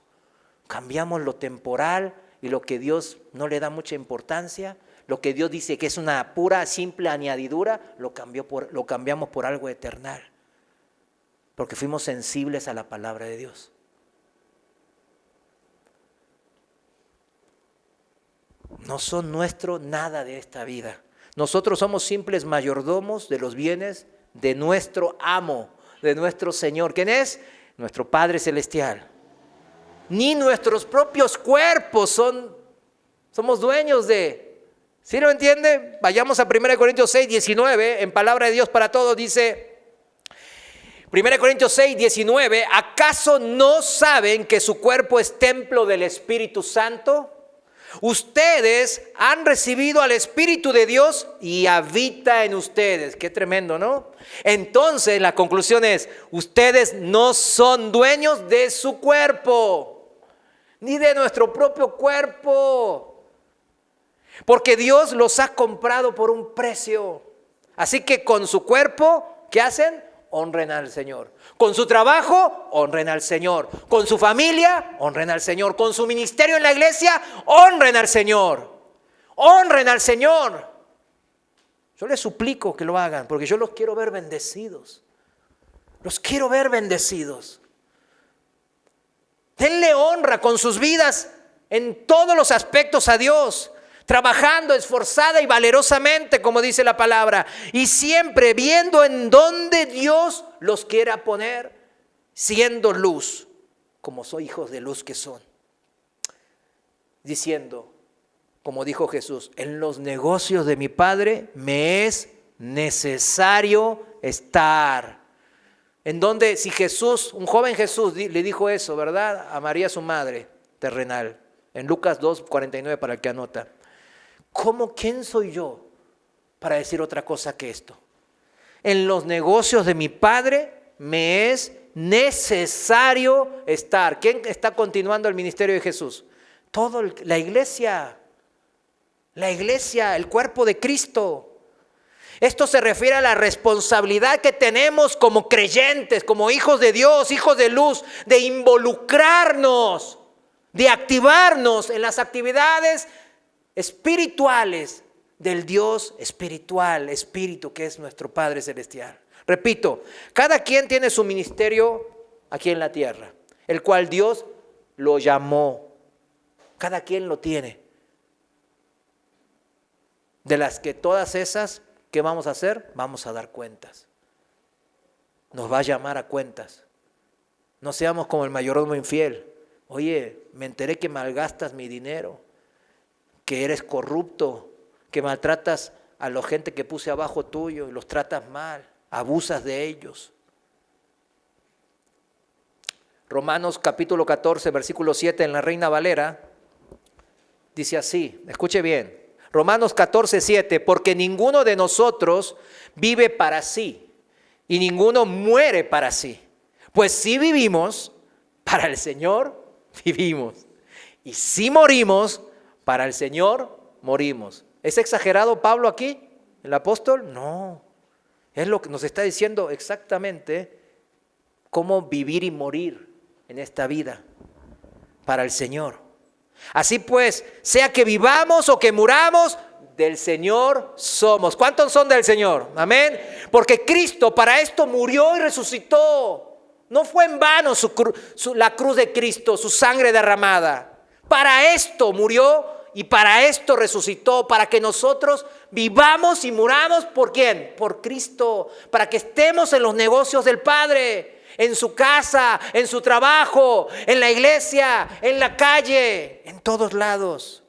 Cambiamos lo temporal y lo que Dios no le da mucha importancia, lo que Dios dice que es una pura, simple añadidura, lo cambiamos por algo eternal. Porque fuimos sensibles a la palabra de Dios. No son nuestro nada de esta vida. Nosotros somos simples mayordomos de los bienes de nuestro amo, de nuestro Señor. ¿Quién es? Nuestro Padre Celestial. Ni nuestros propios cuerpos somos dueños de. ¿Sí lo entiende? Vayamos a 1 Corintios 6, 19, en palabra de Dios para todos, dice 1 Corintios 6, 19, ¿acaso no saben que su cuerpo es templo del Espíritu Santo? Ustedes han recibido al Espíritu de Dios y habita en ustedes. Qué tremendo, ¿no? Entonces la conclusión es, ustedes no son dueños de su cuerpo, ni de nuestro propio cuerpo. Porque Dios los ha comprado por un precio. Así que con su cuerpo, ¿qué hacen? Honren al Señor. Con su trabajo, honren al Señor. Con su familia, honren al Señor. Con su ministerio en la iglesia, honren al Señor. Honren al Señor. Yo les suplico que lo hagan, porque yo los quiero ver bendecidos. Los quiero ver bendecidos. Denle honra con sus vidas en todos los aspectos a Dios. Trabajando esforzada y valerosamente, como dice la palabra, y siempre viendo en dónde Dios los quiera poner, siendo luz, como soy hijos de luz que son. Diciendo, como dijo Jesús, en los negocios de mi Padre me es necesario estar. En donde, si Jesús, un joven Jesús le dijo eso, ¿verdad? A María su madre terrenal, en Lucas 2:49 para el que anota. ¿Quién soy yo para decir otra cosa que esto? En los negocios de mi Padre me es necesario estar. ¿Quién está continuando el ministerio de Jesús? La iglesia, el cuerpo de Cristo. Esto se refiere a la responsabilidad que tenemos como creyentes, como hijos de Dios, hijos de luz, de involucrarnos, de activarnos en las actividades espirituales del Dios espiritual, Espíritu, que es nuestro Padre Celestial. Repito, cada quien tiene su ministerio aquí en la tierra, el cual Dios lo llamó. Cada quien lo tiene. De las que todas esas, ¿qué vamos a hacer? Vamos a dar cuentas. Nos va a llamar a cuentas. No seamos como el mayordomo infiel. Oye, me enteré que malgastas mi dinero, que eres corrupto, que maltratas a la gente que puse abajo tuyo y los tratas mal, abusas de ellos. Romanos capítulo 14, versículo 7 en la Reina Valera, dice así, escuche bien, Romanos 14, 7, porque ninguno de nosotros vive para sí y ninguno muere para sí. Pues si vivimos, para el Señor vivimos. Y si morimos, para el Señor morimos. ¿Es exagerado Pablo aquí, el apóstol? No. Es lo que nos está diciendo exactamente cómo vivir y morir en esta vida para el Señor. Así pues, sea que vivamos o que muramos, del Señor somos. ¿Cuántos son del Señor? Amén. Porque Cristo para esto murió y resucitó. No fue en vano la cruz de Cristo, su sangre derramada. Para esto murió y para esto resucitó, para que nosotros vivamos y muramos. ¿Por quién? Por Cristo, para que estemos en los negocios del Padre, en su casa, en su trabajo, en la iglesia, en la calle, en todos lados.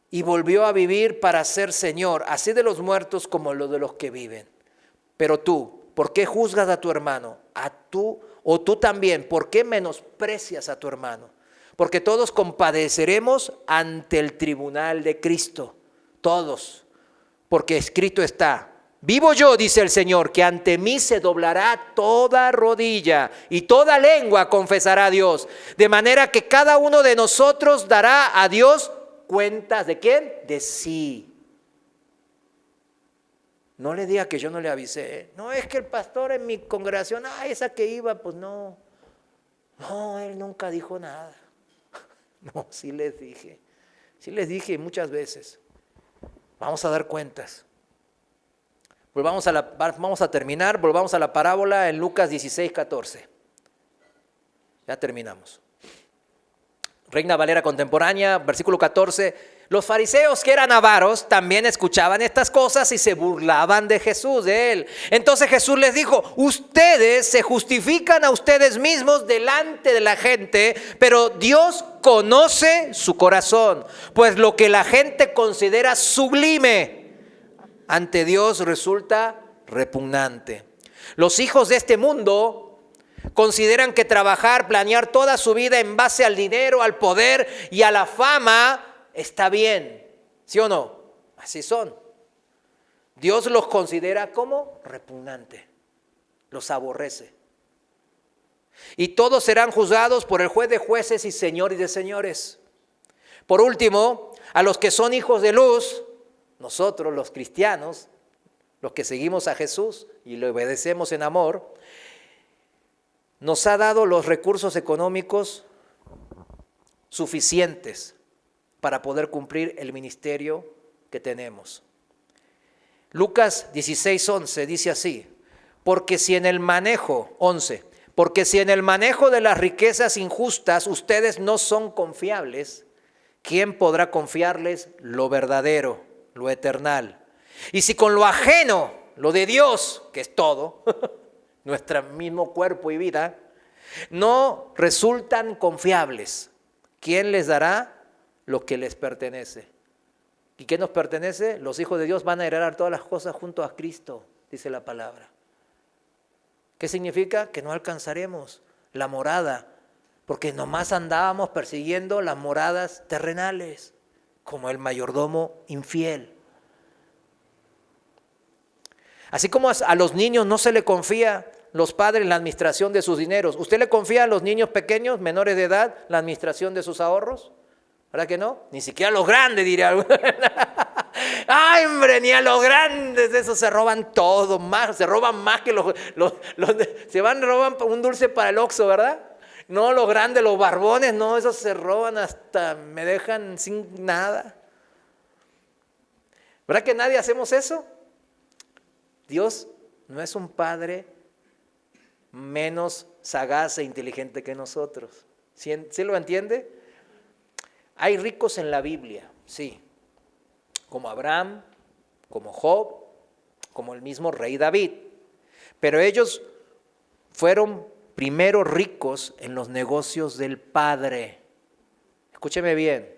Y volvió a vivir para ser Señor, así de los muertos como de los que viven. Pero tú, ¿por qué juzgas a tu hermano? O tú también, ¿por qué menosprecias a tu hermano? Porque todos compadeceremos ante el tribunal de Cristo. Todos. Porque escrito está, vivo yo, dice el Señor, que ante mí se doblará toda rodilla y toda lengua confesará a Dios. De manera que cada uno de nosotros dará a Dios cuentas. ¿De quién? De sí. No le diga que yo no le avisé. No, es que el pastor en mi congregación, esa que iba, pues no. No, él nunca dijo nada. No, sí les dije. Sí les dije muchas veces. Vamos a dar cuentas. Vamos a terminar, volvamos a la parábola en Lucas 16, 14. Ya terminamos. Reina Valera contemporánea, versículo 14. Los fariseos, que eran avaros, también escuchaban estas cosas y se burlaban de Jesús, de él. Entonces Jesús les dijo, ustedes se justifican a ustedes mismos delante de la gente, pero Dios conoce su corazón, pues lo que la gente considera sublime, ante Dios resulta repugnante. Los hijos de este mundo consideran que trabajar, planear toda su vida en base al dinero, al poder y a la fama está bien, ¿sí o no? Así son. Dios los considera como repugnante, los aborrece. Y todos serán juzgados por el juez de jueces y señor de señores. Por último, a los que son hijos de luz, nosotros los cristianos, los que seguimos a Jesús y le obedecemos en amor, nos ha dado los recursos económicos suficientes para poder cumplir el ministerio que tenemos. Lucas 16:11 dice así, porque si en el manejo de las riquezas injustas ustedes no son confiables, ¿quién podrá confiarles lo verdadero, lo eternal? Y si con lo ajeno, lo de Dios, que es todo, nuestro mismo cuerpo y vida, no resultan confiables, ¿quién les dará lo que les pertenece? ¿Y qué nos pertenece? Los hijos de Dios van a heredar todas las cosas junto a Cristo, dice la palabra. ¿Qué significa? Que no alcanzaremos la morada, porque nomás andábamos persiguiendo las moradas terrenales, como el mayordomo infiel. Así como a los niños no se le confía los padres la administración de sus dineros. ¿Usted le confía a los niños pequeños, menores de edad, la administración de sus ahorros? ¿Verdad que no? Ni siquiera a los grandes, diría. ¡Ay, hombre! Ni a los grandes, de esos se roban todo, más, se roban más que roban un dulce para el Oxxo, ¿verdad? No, los grandes, los barbones, no, esos se roban hasta me dejan sin nada. ¿Verdad que nadie hacemos eso? Dios no es un padre menos sagaz e inteligente que nosotros. ¿Sí lo entiende? Hay ricos en la Biblia, sí, como Abraham, como Job, como el mismo rey David. Pero ellos fueron primero ricos en los negocios del Padre. Escúcheme bien,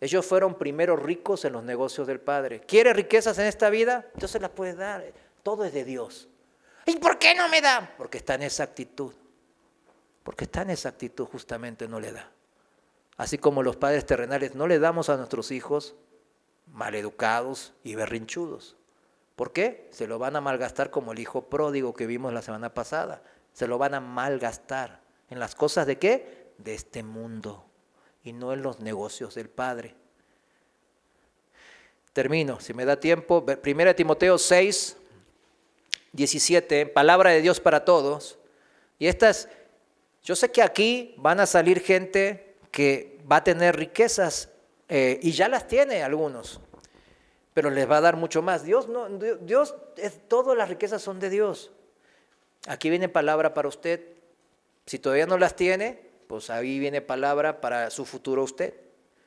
ellos fueron primero ricos en los negocios del Padre. ¿Quiere riquezas en esta vida? Dios se las puede dar, todo es de Dios. ¿Y por qué no me da? Porque está en esa actitud. Porque está en esa actitud justamente no le da. Así como los padres terrenales no le damos a nuestros hijos maleducados y berrinchudos. ¿Por qué? Se lo van a malgastar como el hijo pródigo que vimos la semana pasada. Se lo van a malgastar. ¿En las cosas de qué? De este mundo y no en los negocios del Padre. Termino, si me da tiempo. 1 Timoteo 6, 17, palabra de Dios para todos. Y yo sé que aquí van a salir gente que va a tener riquezas y ya las tiene algunos, pero les va a dar mucho más. Todas las riquezas son de Dios. Aquí viene palabra para usted. Si todavía no las tiene, pues ahí viene palabra para su futuro usted.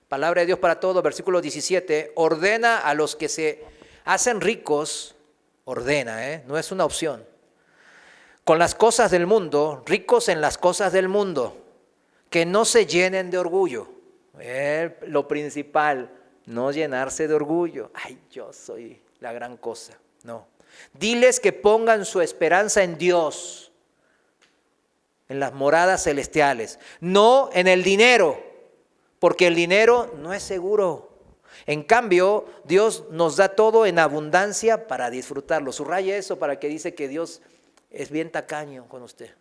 Palabra de Dios para todos, versículo 17, ordena a los que se hacen ricos, ordena, no es una opción, con las cosas del mundo, ricos en las cosas del mundo, que no se llenen de orgullo. Lo principal, no llenarse de orgullo. Ay, yo soy la gran cosa. No. Diles que pongan su esperanza en Dios, en las moradas celestiales, no en el dinero, porque el dinero no es seguro. En cambio, Dios nos da todo en abundancia para disfrutarlo. Subraye eso para que dice que Dios es bien tacaño con usted.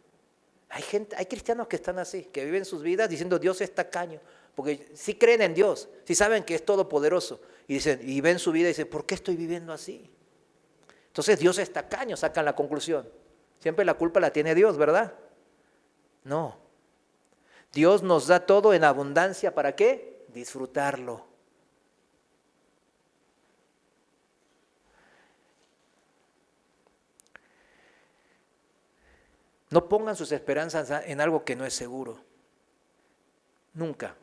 Hay cristianos que están así, que viven sus vidas diciendo Dios es tacaño, porque sí creen en Dios, sí saben que es todopoderoso, y ven su vida y dicen, ¿por qué estoy viviendo así? Entonces Dios es tacaño, sacan la conclusión. Siempre la culpa la tiene Dios, ¿verdad? No. Dios nos da todo en abundancia, ¿para qué? Disfrutarlo. No pongan sus esperanzas en algo que no es seguro. Nunca.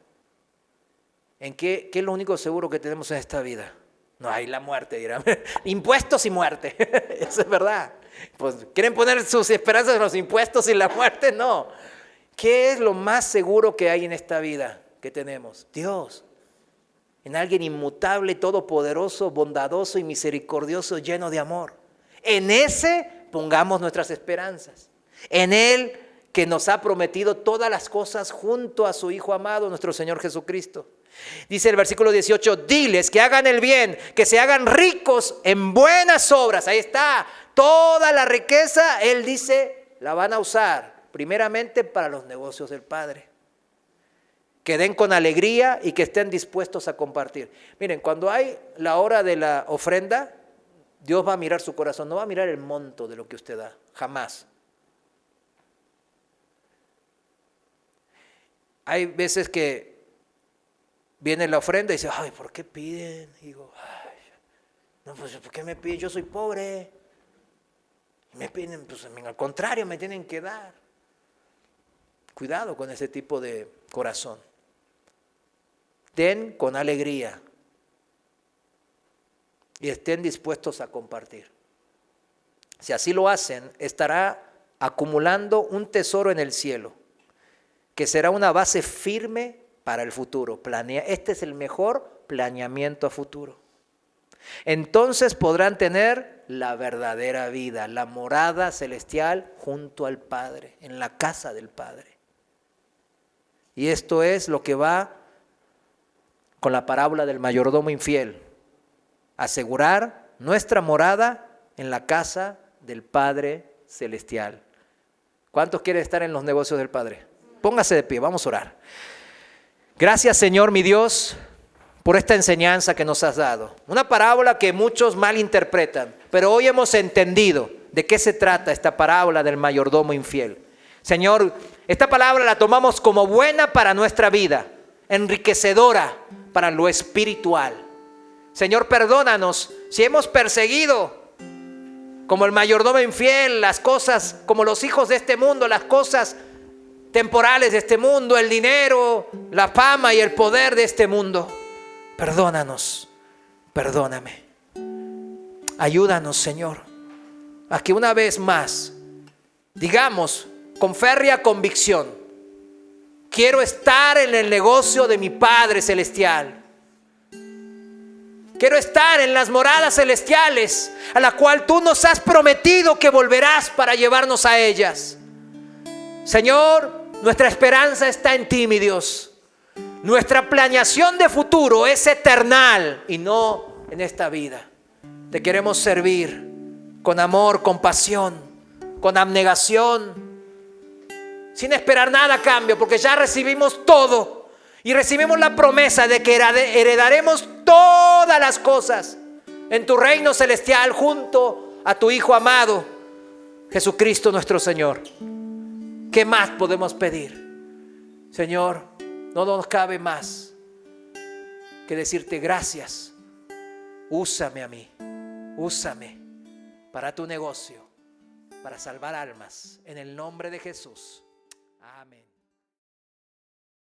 ¿Qué es lo único seguro que tenemos en esta vida? No hay la muerte, dirán. Impuestos y muerte. Eso es verdad. Pues, ¿quieren poner sus esperanzas en los impuestos y la muerte? No. ¿Qué es lo más seguro que hay en esta vida que tenemos? Dios. En alguien inmutable, todopoderoso, bondadoso y misericordioso, lleno de amor. En ese pongamos nuestras esperanzas. En Él que nos ha prometido todas las cosas junto a su Hijo amado, nuestro Señor Jesucristo. Dice el versículo 18, diles que hagan el bien, que se hagan ricos en buenas obras. Ahí está, toda la riqueza, Él dice, la van a usar primeramente para los negocios del Padre. Que den con alegría y que estén dispuestos a compartir. Miren, cuando hay la hora de la ofrenda, Dios va a mirar su corazón, no va a mirar el monto de lo que usted da, jamás. Hay veces que viene la ofrenda y dice, ay, ¿por qué piden? Y digo, ay, no, pues, ¿por qué me piden? Yo soy pobre. Y me piden, pues al contrario, me tienen que dar. Cuidado con ese tipo de corazón. Den con alegría y estén dispuestos a compartir. Si así lo hacen, estará acumulando un tesoro en el cielo, que será una base firme para el futuro. Este es el mejor planeamiento a futuro. Entonces podrán tener la verdadera vida, la morada celestial junto al Padre, en la casa del Padre. Y esto es lo que va con la parábola del mayordomo infiel. Asegurar nuestra morada en la casa del Padre celestial. ¿Cuántos quieren estar en los negocios del Padre? Póngase de pie, vamos a orar. Gracias, Señor, mi Dios, por esta enseñanza que nos has dado. Una parábola que muchos malinterpretan, pero hoy hemos entendido de qué se trata esta parábola del mayordomo infiel. Señor, esta palabra la tomamos como buena para nuestra vida, enriquecedora para lo espiritual. Señor, perdónanos si hemos perseguido como el mayordomo infiel las cosas, como los hijos de este mundo, las cosas temporales de este mundo, el dinero, la fama y el poder de este mundo. Perdónanos, perdóname. Ayúdanos, Señor, a que una vez más digamos con férrea convicción: quiero estar en el negocio de mi Padre Celestial. Quiero estar en las moradas celestiales a la cual tú nos has prometido que volverás para llevarnos a ellas. Señor, nuestra esperanza está en ti, mi Dios. Nuestra planeación de futuro es eternal y no en esta vida. Te queremos servir con amor, con pasión, con abnegación, sin esperar nada a cambio, porque ya recibimos todo y recibimos la promesa de que heredaremos todas las cosas en tu reino celestial junto a tu Hijo amado, Jesucristo nuestro Señor. ¿Qué más podemos pedir? Señor, no nos cabe más que decirte gracias. Úsame a mí, úsame para tu negocio, para salvar almas, en el nombre de Jesús. Amén.